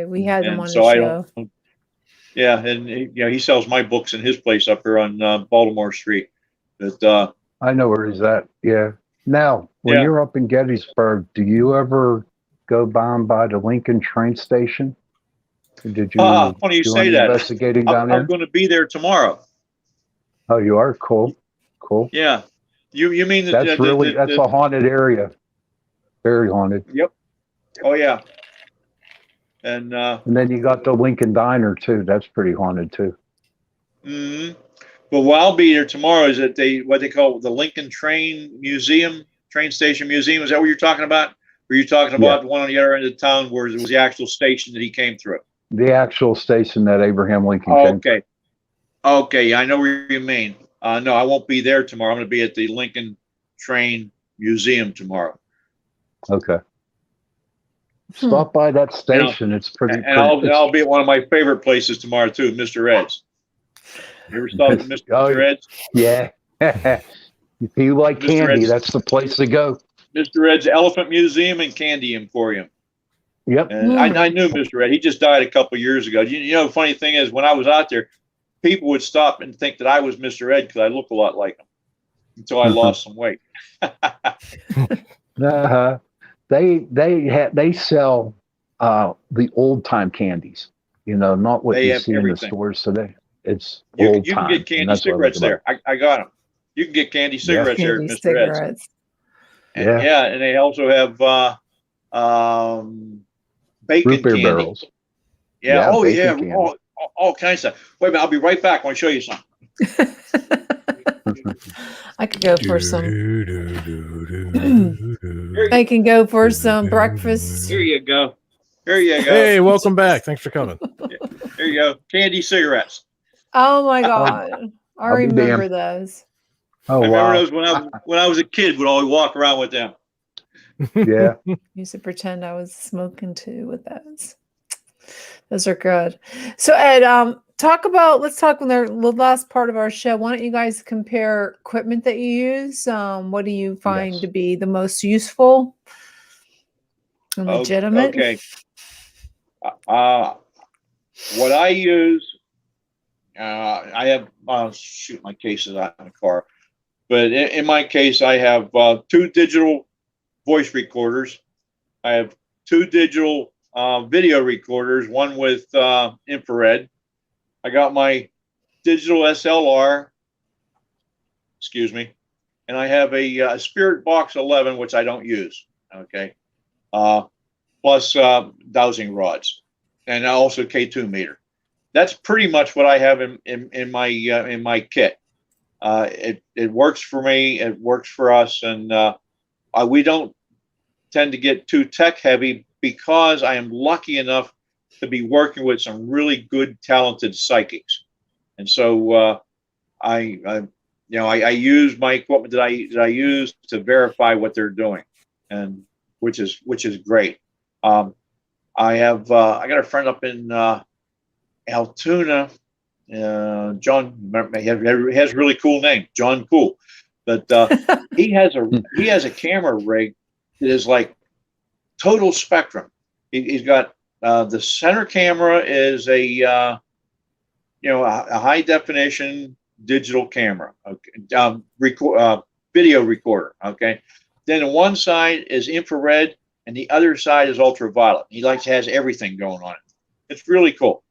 we had him on the show. And he sells my books in his place up here on Baltimore Street. But I know where he's at. Yeah. Now, when you're up in Gettysburg, do you ever go by the Lincoln train station? Did you? Funny you say that. Investigating down there. I'm going to be there tomorrow. Oh, you are? Cool. Yeah. You mean that's a haunted area. Very haunted. Yep. Oh yeah. And then you got the Lincoln Diner too. That's pretty haunted too. Mm-hmm. But what I'll be there tomorrow is at what they call the Lincoln Train Station Museum. Is that what you're talking about? Or are you talking about the one on the other end of town where it was the actual station that he came through? The actual station that Abraham Lincoln came through. Okay. I know where you mean. No, I won't be there tomorrow. I'm going to be at the Lincoln Train Museum tomorrow. Okay. Stop by that station. It's pretty. And I'll be at one of my favorite places tomorrow too, Mr. Ed's. You ever stopped at Mr. Ed's? Yeah. If you like candy, that's the place to go. Mr. Ed's Elephant Museum and Candy Emporium. Yep. And I knew Mr. Ed. He just died a couple of years ago. You know, the funny thing is, when I was out there, people would stop and think that I was Mr. Ed because I look a lot like him until I lost some weight. They sell the old time candies, not what you see in the stores today. It's old time. You can get candy cigarettes there. I got them. You can get candy cigarettes there at Mr. Ed's. And they also have bacon root beer candy. Barrels. Yeah. All kinds of stuff. Wait a minute, I'll be right back. I want to show you something. I could go for some. I can go for some breakfast. Here you go. Hey, welcome back. Thanks for coming. Here you go. Candy cigarettes. Oh my God. I remember those. Oh, I remember those when I was a kid, would always walk around with them. Yeah. Used to pretend I was smoking too with those. Those are good. So Ed, let's talk on the last part of our show. Why don't you guys compare equipment that you use? What do you find to be the most useful and legitimate? Okay. What I use, I have, my case is out in the car, but in my case, I have 2 digital voice recorders. I have 2 digital video recorders, one with infrared. I got my digital SLR, and I have a Spirit Box 11, which I don't use, plus dowsing rods, and also K2 meter. That's pretty much what I have in my kit. It works for me. It works for us, and we don't tend to get too tech heavy because I am lucky enough to be working with some really good, talented psychics, and so I use my equipment that I use to verify what they're doing, and which is great. I got a friend up in Altoona, John. He has a really cool name, John Cool, but he has a camera rig that is like total spectrum. He's got the center camera is a high definition digital camera, video recorder. Okay, then on one side is infrared and the other side is ultraviolet. He has everything going on it. It's really cool.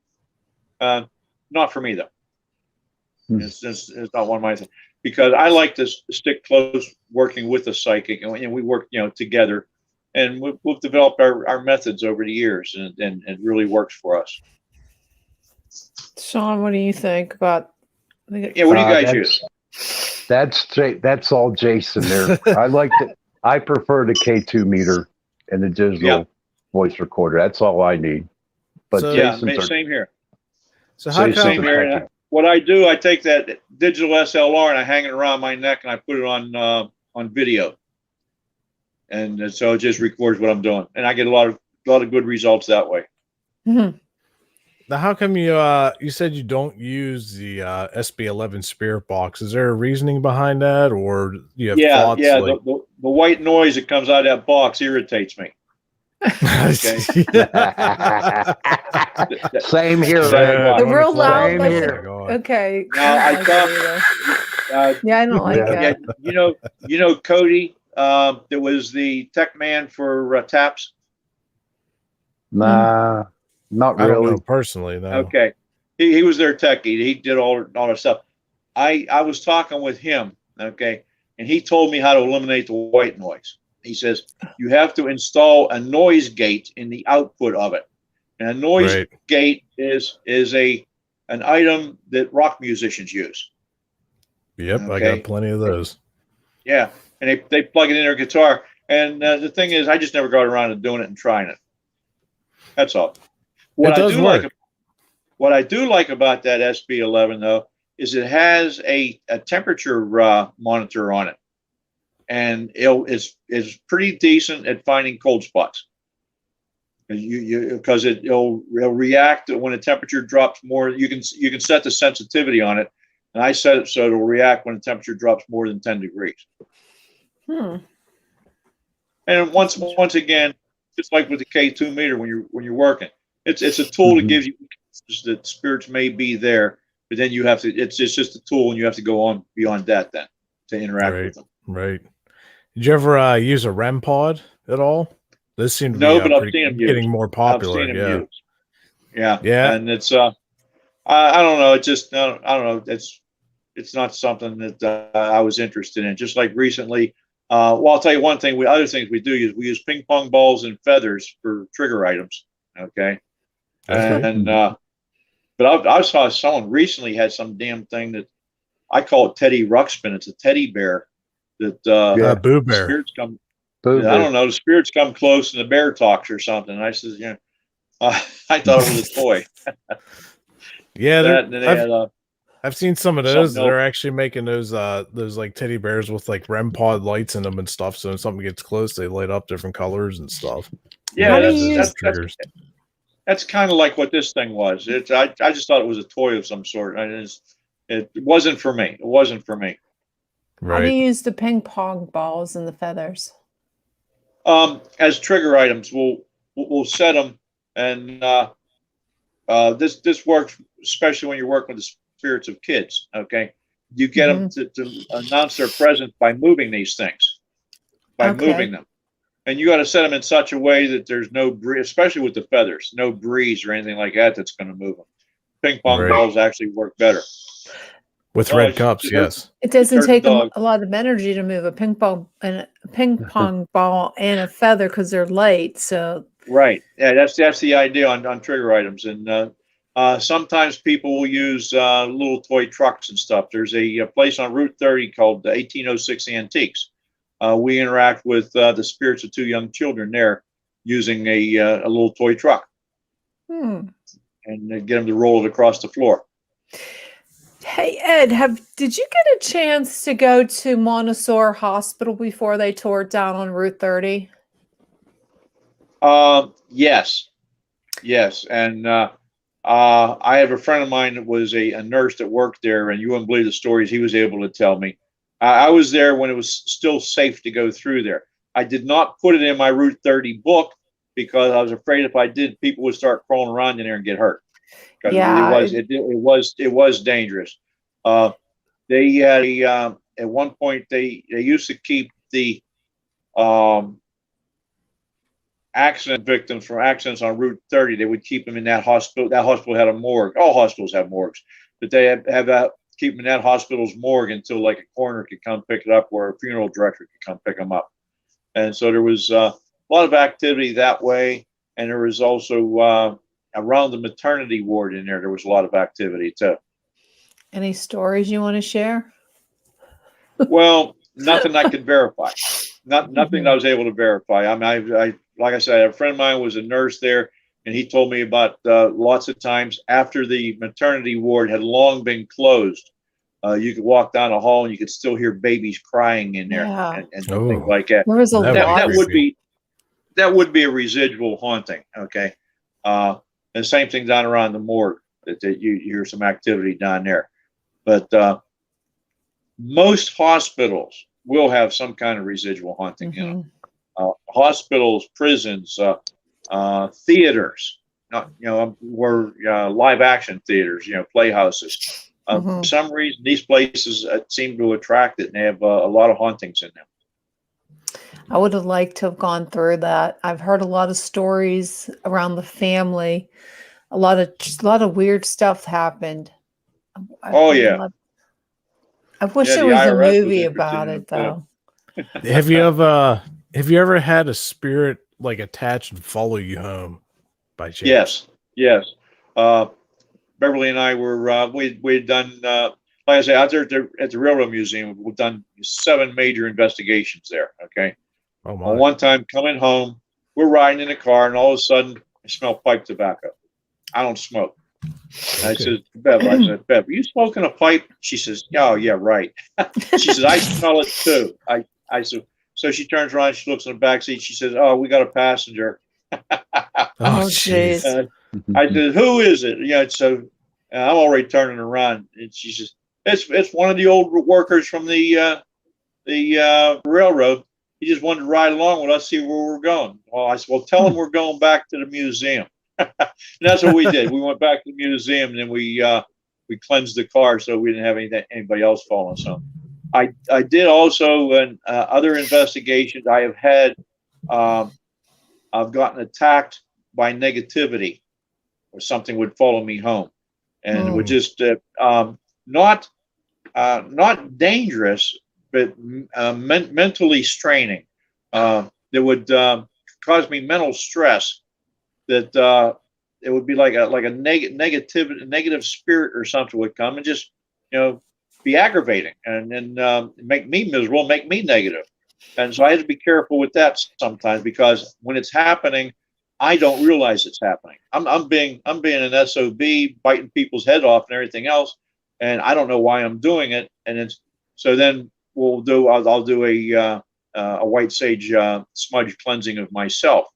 Not for me though. It's not one of my things, because I like to stick close working with a psychic, and we work together. and we've developed our methods over the years, and it really works for us. Sean, what do you think about? Yeah, what do you guys use? That's all Jason there. I prefer the K2 meter and the digital voice recorder. That's all I need. But So, same here. So how Same here. And what I do, I take that digital SLR and I hang it around my neck and I put it on video, and so it just records what I'm doing, and I get a lot of good results that way. Mm-hmm. Now, how come you said you don't use the SB11 spirit box? Is there a reasoning behind that, or you have thoughts? Yeah. Like... The white noise that comes out of that box irritates me. Okay. Same here. The real loud. Same here. Okay. Now I don't like it. Yeah, you know Cody, that was the tech man for TAPS. Nah, not really. I don't know personally, no. Okay, he was their techie. He did all the stuff. I was talking with him, okay, and he told me how to eliminate the white noise. He says you have to install a noise gate in the output of it, and a noise gate is an item that rock musicians use. Yep, okay? I got plenty of those. Yeah, and they plug it in their guitar. And the thing is, I just never got around to doing it and trying it. That's all. What I do like about that SB11 though is it has a temperature monitor on it, and it's pretty decent at finding cold spots. Because it'll react when the temperature drops more. You can set the sensitivity on it, and I set it so it'll react when the temperature drops more than 10 degrees. And once again, just like with the K2 meter, when you're working, it's a tool that gives you that spirits may be there, but then you have to. It's just a tool, and you have to go on beyond that then to interact with them. Right. Did you ever use a REM pod at all? This seemed to but be I've seen them getting more popular. I've seen them used. Yeah, and it's I don't know. It just I don't know. It's not something that I was interested in. Just like recently, well, I'll tell you one thing. Other things we do use. We use ping pong balls and feathers for trigger items. Okay, but I saw someone recently had some damn thing that I call it Teddy Ruxpin. It's a teddy bear that Boo Bear. Spirits come. I don't know. The spirits come close and the bear talks or something. And I says, I thought it was a toy. I've seen some of those. They're actually making those like teddy bears with like REM pod lights in them and stuff. So when something gets close, they light up different colors and stuff. Yeah, that's kind of like what this thing was. I just thought it was a toy of some sort. It wasn't for me. It wasn't for me. Right. How do you use the ping pong balls and the feathers? As trigger items, we'll set them, and this works especially when you're working with the spirits of kids. Okay, you get them to announce their presence by moving these things, moving them, and you got to set them in such a way that there's no breeze, especially with the feathers, no breeze or anything like that that's going to move them. Ping pong balls actually work better. With red cups, yes. It doesn't take a lot of energy to move a ping pong ball and a feather because they're light. So right, yeah, that's the idea on trigger items. And sometimes people will use little toy trucks and stuff. There's a place on Route 30 called 1806 Antiques. We interact with the spirits of two young children there using a little toy truck, and get them to roll it across the floor. Hey, Ed, did you get a chance to go to Montefiore Hospital before they tore it down on Route 30? Yes. And I have a friend of mine that was a nurse that worked there, and you wouldn't believe the stories he was able to tell me. I was there when it was still safe to go through there. I did not put it in my Route 30 book because I was afraid if I did, people would start crawling around in there and get hurt. Yeah, it was dangerous. They had at one point they used to keep the accident victims from accidents on Route 30. They would keep them in that hospital. That hospital had a morgue. All hospitals have morgues, but they have keep them in that hospital's morgue until like a coroner could come pick it up, or a funeral director could come pick them up. And so there was lot of activity that way. And there was also around the maternity ward in there was a lot of activity too. Any stories you want to share? Well, nothing I could verify. Nothing I was able to verify. I mean, I like I said, a friend of mine was a nurse there, and he told me about lots of times after the maternity ward had long been closed, you could walk down a hall and you could still hear babies crying in there and things like that. There was a lot. That would be a residual haunting. Okay, and same thing down around the morgue. That you hear some activity down there, but most hospitals will have some kind of residual haunting. You know, hospitals, prisons, theaters. Were live action theaters. You know, playhouses. For some reason, these places seem to attract it, and they have a lot of hauntings in them. I would have liked to have gone through that. I've heard a lot of stories around the family. A lot of weird stuff happened. I wish there was a movie about it, though. Have you ever had a spirit like attach and follow you home by chance? Yes. Beverly and I were we'd done like I say out there at the Railroad Museum. We've done 7 major investigations there. Okay. Oh my. One time coming home, we're riding in the car, and all of a sudden I smell pipe tobacco. I don't smoke. I said, Bev, are you smoking a pipe? She says, oh yeah, right. She says, I smell it too. I said, so she turns around, she looks in the back seat, she says, oh, we got a passenger. Oh jeez. I said, who is it? Yeah, so I'm already turning around, and she says, it's one of the old workers from the railroad. He just wanted to ride along with us, see where we're going. Well, I said, well, tell him we're going back to the museum. And that's what we did. We went back to the museum, and then we cleansed the car so we didn't have anybody else follow us home. I did also in other investigations. I have had I've gotten attacked by negativity, or something would follow me home, and it would just not dangerous, but mentally straining. That would cause me mental stress. That it would be like a negative spirit or something would come and just be aggravating and then make me miserable, make me negative. And so I have to be careful with that sometimes, because when it's happening, I don't realize it's happening. I'm being an SOB, biting people's head off and everything else, and I don't know why I'm doing it. And so then I'll do a white sage smudge cleansing of myself.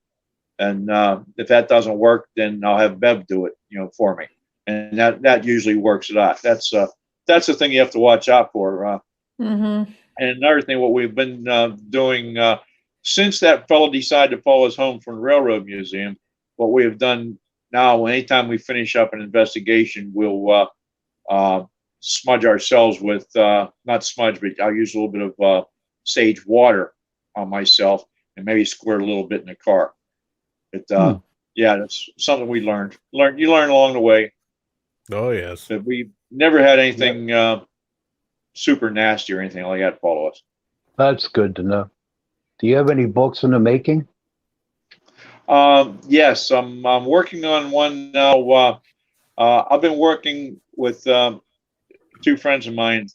And if that doesn't work, then I'll have Bev do it, for me, and that usually works it out. That's the thing you have to watch out for. And another thing, what we've been doing since that fellow decided to follow us home from the Railroad Museum, what we have done now, anytime we finish up an investigation, we'll smudge ourselves with not smudge, but I'll use a little bit of sage water on myself and maybe squirt a little bit in the car. But yeah, that's something we learned. You learn along the way. Oh yes. But we never had anything super nasty or anything like that follow us. That's good to know. Do you have any books in the making? Yes, I'm working on one now. I've been working with 2 friends of mine,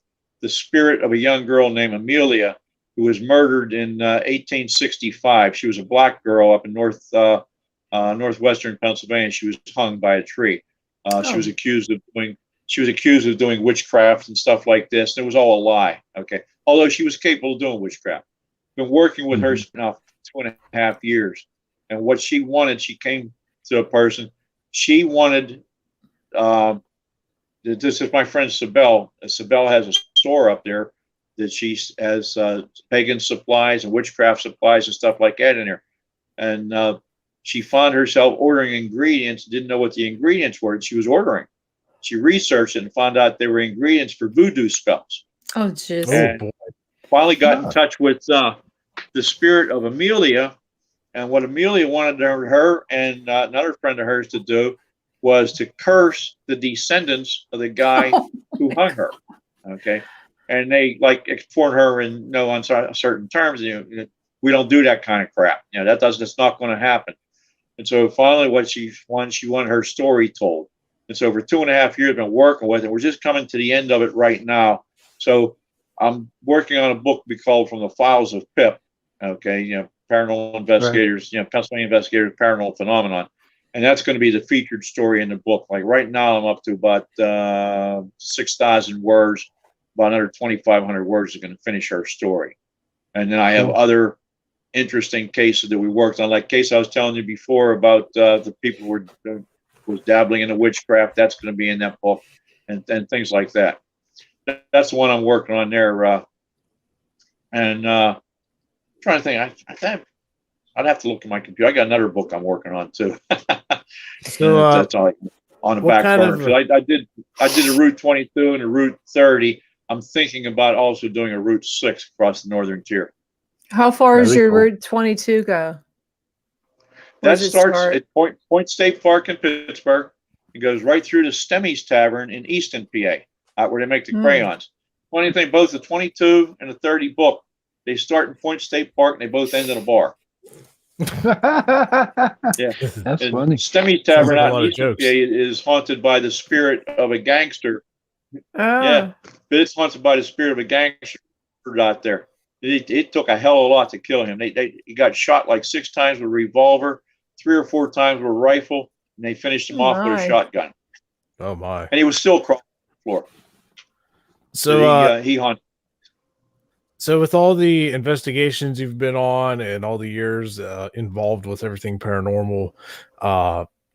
the spirit of a young girl named Amelia, who was murdered in 1865. She was a black girl up in northwestern Pennsylvania. She was hung by a tree. She was accused of doing witchcraft and stuff like this. And it was all a lie. Okay, although she was capable of doing witchcraft. Been working with her now for 2.5 years, and what she wanted, she came to a person. She wanted. This is my friend Sibel. Sibel has a store up there that she has pagan supplies and witchcraft supplies and stuff like that in there. And she found herself ordering ingredients, didn't know what the ingredients were that she was ordering. She researched it and found out they were ingredients for voodoo spells. Oh, jeez. And finally got in touch with the spirit of Amelia. And what Amelia wanted her and another friend of hers to do was to curse the descendants of the guy who hung her. Okay. And they informed her on certain terms, we don't do that kind of crap. You know, that's not going to happen. And so finally what she wanted her story told. And so for 2.5 years, I've been working with it. We're just coming to the end of it right now. So I'm working on a book we call From the Files of P.I.P.P. Okay, you know, paranormal investigators, right. You know, Pennsylvania investigators, paranormal phenomenon. And that's going to be the featured story in the book. Like right now, I'm up to about 6,000 words. About another 2,500 words is going to finish her story. And then I have other interesting cases that we worked on. Like case I was telling you before about the people who was dabbling in the witchcraft. That's going to be in that book, and things like that. That's the one I'm working on there. And trying to think, I'd have to look at my computer. I got another book I'm working on too. So that's all on the back burner. I did a Route 22 and a Route 30. I'm thinking about also doing a Route 6 across the northern tier. How far does your Route 22 go? That starts at Point State Park in Pittsburgh. It goes right through to Stemmy's Tavern in Easton, PA, out where they make the crayons. Funny thing, both the 22 and the 30 book, they start in Point State Park and they both end in a bar. Yeah, that's funny. Stemmy's Tavern out in Easton, PA is haunted by the spirit of a gangster. Yeah, but it's haunted by the spirit of a gangster out there. It took a hell of a lot to kill him. He got shot like 6 times with a revolver, 3 or 4 times with a rifle, and they finished him off with a shotgun. Oh my! And he was still crawling on the floor. So he haunted. So with all the investigations you've been on and all the years involved with everything paranormal,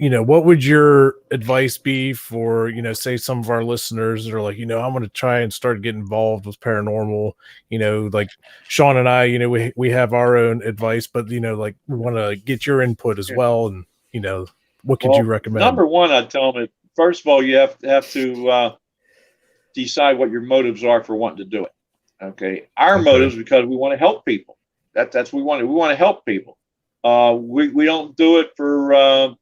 you know, what would your advice be for, you know, say some of our listeners that are like, you know, I'm going to try and start getting involved with paranormal, you know, like Sean and I, you know, we have our own advice, but, you know, like we want to get your input as well. And, you know, what could you recommend? Number one, I'd tell them, first of all, you have to decide what your motives are for wanting to do it. Okay. Our motives, because we want to help people. That's what we want. We want to help people. We don't do it for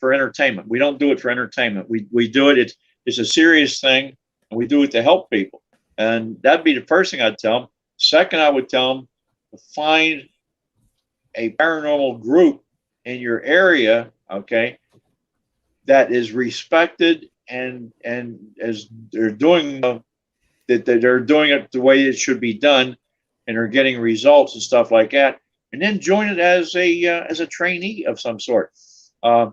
entertainment. We don't do it for entertainment. We do it. It's a serious thing, and we do it to help people. And that'd be the first thing I'd tell them. Second, I would tell them to find a paranormal group in your area, okay, that is respected and as they're doing that they're doing it the way it should be done, and are getting results and stuff like that. And then join it as a trainee of some sort. Like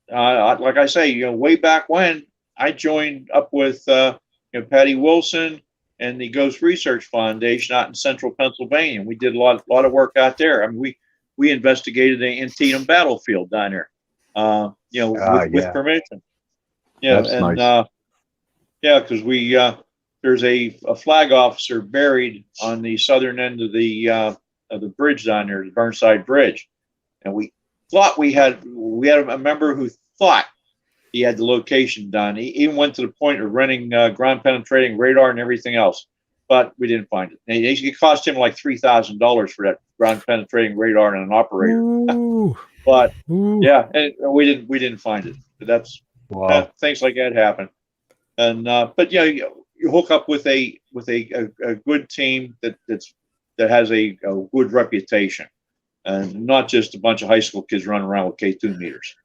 I say, you know, way back when I joined up with Patty Wilson and the Ghost Research Foundation out in central Pennsylvania. We did a lot of work out there. I mean, we investigated the Antietam battlefield down there. With permission. Yeah, that's and nice. Because there's a flag officer buried on the southern end of the bridge down there, the Burnside Bridge, and we thought we had a member who thought he had the location done. He even went to the point of renting ground penetrating radar and everything else, but we didn't find it. And it cost him like $3,000 for that ground penetrating radar and an operator. But yeah, and we didn't find it. But that's things like that happen. And but yeah, you hook up with a good team that has a good reputation, and not just a bunch of high school kids running around with K2 meters.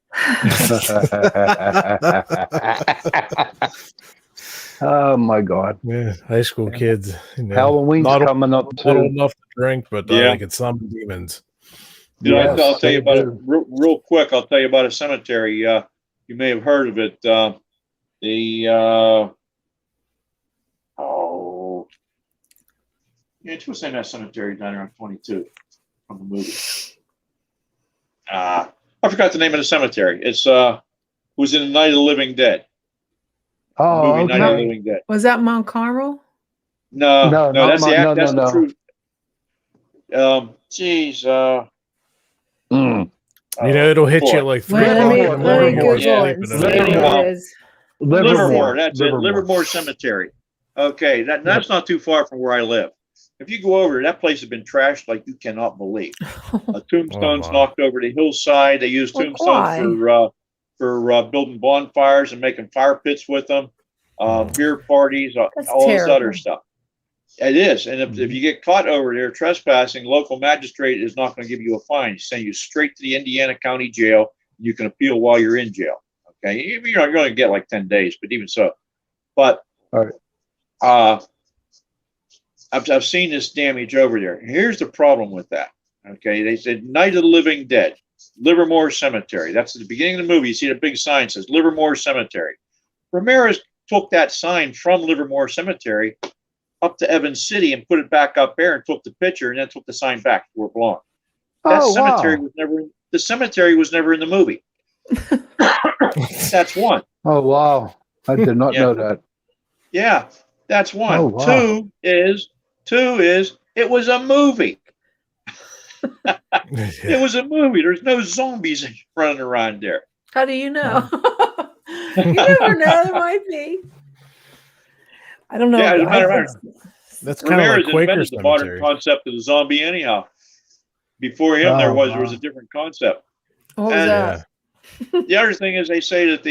Oh my God! Yeah, high school kids. You know, Halloween's coming up too. Not old enough to drink, but they can summon demons. You know, I'll tell you about it real quick. I'll tell you about a cemetery. You may have heard of it. What's in that cemetery down there on 22 from the movie? I forgot the name of the cemetery. It's was in the Night of the Living Dead. Oh, movie, Night of the Living Dead. Was that Mount Carmel? No, that's the truth. You know, it'll hit you like 3 Livermore. That's it. Livermore Cemetery. Okay, that's not too far from where I live. If you go over, that place has been trashed like you cannot believe. Tombstones knocked over the hillside. They use tombstones for building bonfires and making fire pits with them. Beer parties, all this other stuff. It is. And if you get caught over there trespassing, local magistrate is not going to give you a fine. He's sending you straight to the Indiana County Jail. You can appeal while you're in jail. Okay. You're going to get like 10 days, but even so. But I've seen this damage over there. Here's the problem with that. Okay. They said Night of the Living Dead, Livermore Cemetery. That's at the beginning of the movie. You see the big sign that says Livermore Cemetery. Ramirez took that sign from Livermore Cemetery up to Evans City and put it back up there and took the picture and then took the sign back where it belonged. That cemetery was never in, the cemetery was never in the movie. That's one. Oh wow. I did not know that. Yeah, that's one. Oh, wow. Two is it was a movie. It was a movie. There's no zombies running around there. How do you know? You never know. There might be. I don't know. Yeah, as a matter of fact, That's kind of like Quaker invented the modern Cemetery. concept of the zombie anyhow. Before him, there was a different concept. What was that? The other thing is they say that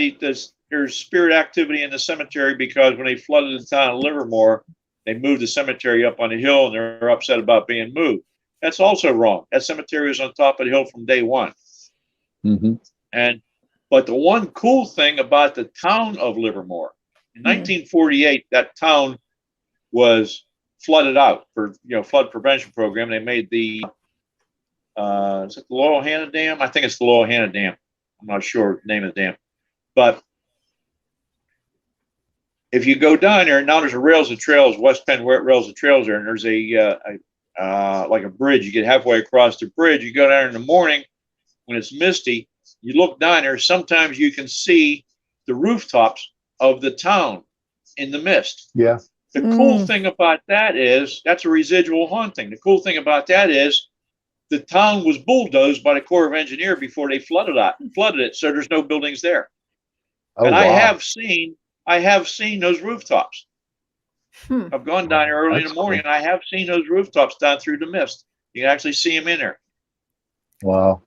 there's spirit activity in the cemetery because when they flooded the town of Livermore, they moved the cemetery up on the hill and they're upset about being moved. That's also wrong. That cemetery was on top of the hill from day one. But the one cool thing about the town of Livermore, in 1948, that town was flooded out for flood prevention program. They made the is it the Loyal Hannah Dam? I think it's the Loyal Hannah Dam. I'm not sure the name of the dam, but if you go down there now, there's a rails and trails, West Penn rails and trails there, and there's like a bridge. You get halfway across the bridge. You go down there in the morning when it's misty. You look down there. Sometimes you can see the rooftops of the town in the mist. Yeah. The cool thing about that is that's a residual haunting. The cool thing about that is the town was bulldozed by the Corps of Engineers before they flooded it, so there's no buildings there. And I have seen those rooftops. I've gone down there early in the morning, and I have seen those rooftops down through the mist. You can actually see them in there. Wow.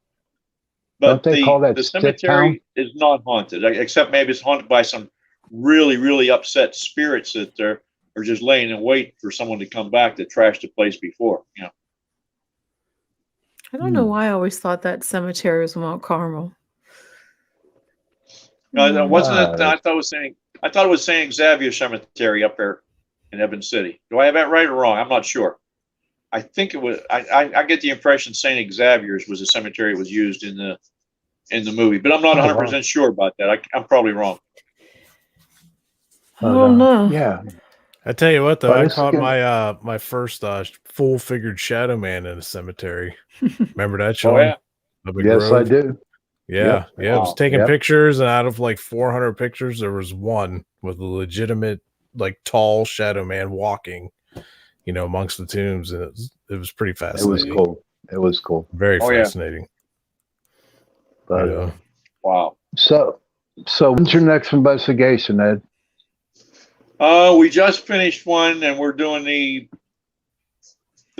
But Don't they call that the Stick cemetery is not haunted, except maybe it's haunted by some really, really upset spirits that are just laying in wait for someone to come back that trashed the place before. I don't know why I always thought that cemetery was Mount Carmel. No, wasn't it? I thought it was saying Xavier Cemetery up there in Evans City. Do I have that right or wrong? I'm not sure. I think it was. I get the impression St. Xavier's was a cemetery that was used in the movie, but I'm not 100% sure about that. I'm probably wrong. I don't know. Yeah. I tell you what, though, I caught my first full-figured shadow man in a cemetery. Remember that, Sean? Oh, yeah. Yes, I do. Yeah, Yep. yeah. I was taking pictures, and out of like 400 pictures, there was one with a legitimate, like, tall shadow man walking, amongst the tombs, and it was pretty fascinating. It was cool. Very fascinating. But, wow. So when's your next investigation, Ed? We just finished one, and we're doing the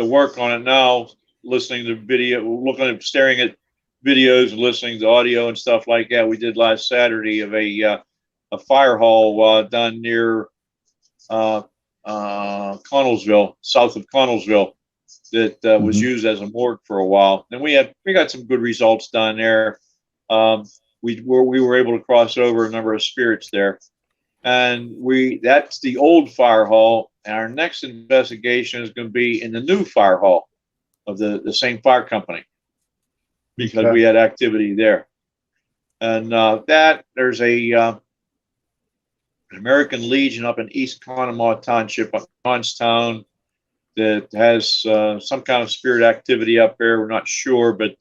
work on it now. Listening to video, staring at videos, and listening to audio and stuff like that. We did last Saturday of a fire hall down near Connellsville, south of Connellsville, that was used as a morgue for a while. And we got some good results down there. We were able to cross over a number of spirits there. And that's the old fire hall. And our next investigation is going to be in the new fire hall of the same fire company, because we had activity there. And there's an American Legion up in East Conemaugh Township, up in Johnstown, that has some kind of spirit activity up there. We're not sure, but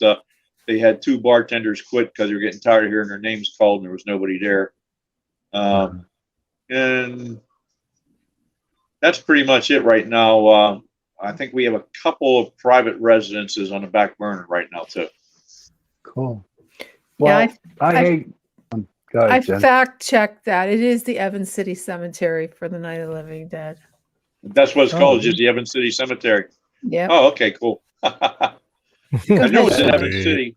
they had 2 bartenders quit because they were getting tired of hearing their names called, and there was nobody there. And that's pretty much it right now. I think we have a couple of private residences on the back burner right now, too. Cool. Well, I fact-checked that. It is the Evans City Cemetery for the Night of the Living Dead. That's what it's called, just the Evans City Cemetery. Yeah. Oh, okay, cool. I knew it was in Evans City.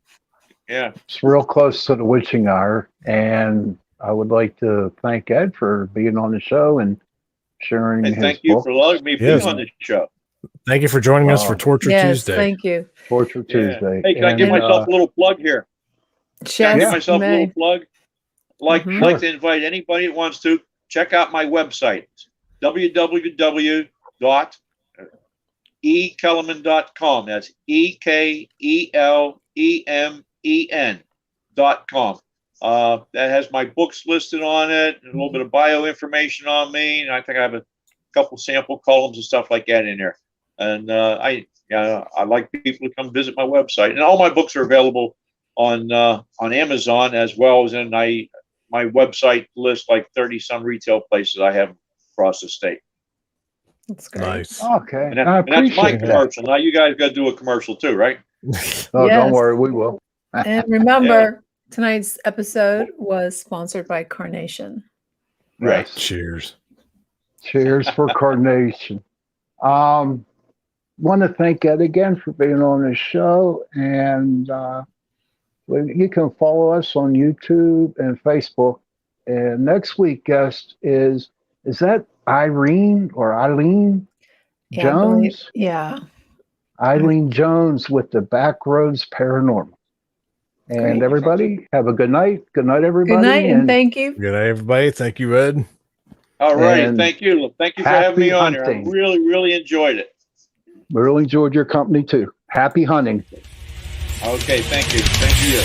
Yeah. It's real close to the witching hour, and I would like to thank Ed for being on the show and sharing And his thank you book. for letting me be on the show. Thank you for joining us for Torture Tuesday. Thank you. Torture Tuesday. Hey, can I give myself a little plug here? Can I give myself a little plug? Like to invite anybody that wants to check out my website, www.ekelemen.com. That's EKELEMEN.com. That has my books listed on it, and a little bit of bio information on me, and I think I have a couple sample columns and stuff like that in there. And I like people to come visit my website, and all my books are available on Amazon, as well as in my website list like 30 some retail places I have across the state. That's great. Nice. Okay. And that's my commercial. Now you guys got to do a commercial too, right? Oh, don't worry, we will. And remember, tonight's episode was sponsored by Carnation. Right. Cheers. Cheers for Carnation. Want to thank Ed again for being on the show, and you can follow us on YouTube and Facebook. And next week guest is that Eileen Jones? Eileen Jones with the Backroads Paranormal. And everybody, have a good night. Good night, everybody. Good night, and thank you. Good night, everybody. Thank you, Ed. All right. Thank you. Thank you for having me on here. I really, really enjoyed it. We really enjoyed your company too. Happy hunting. Okay. Thank you. Thank you.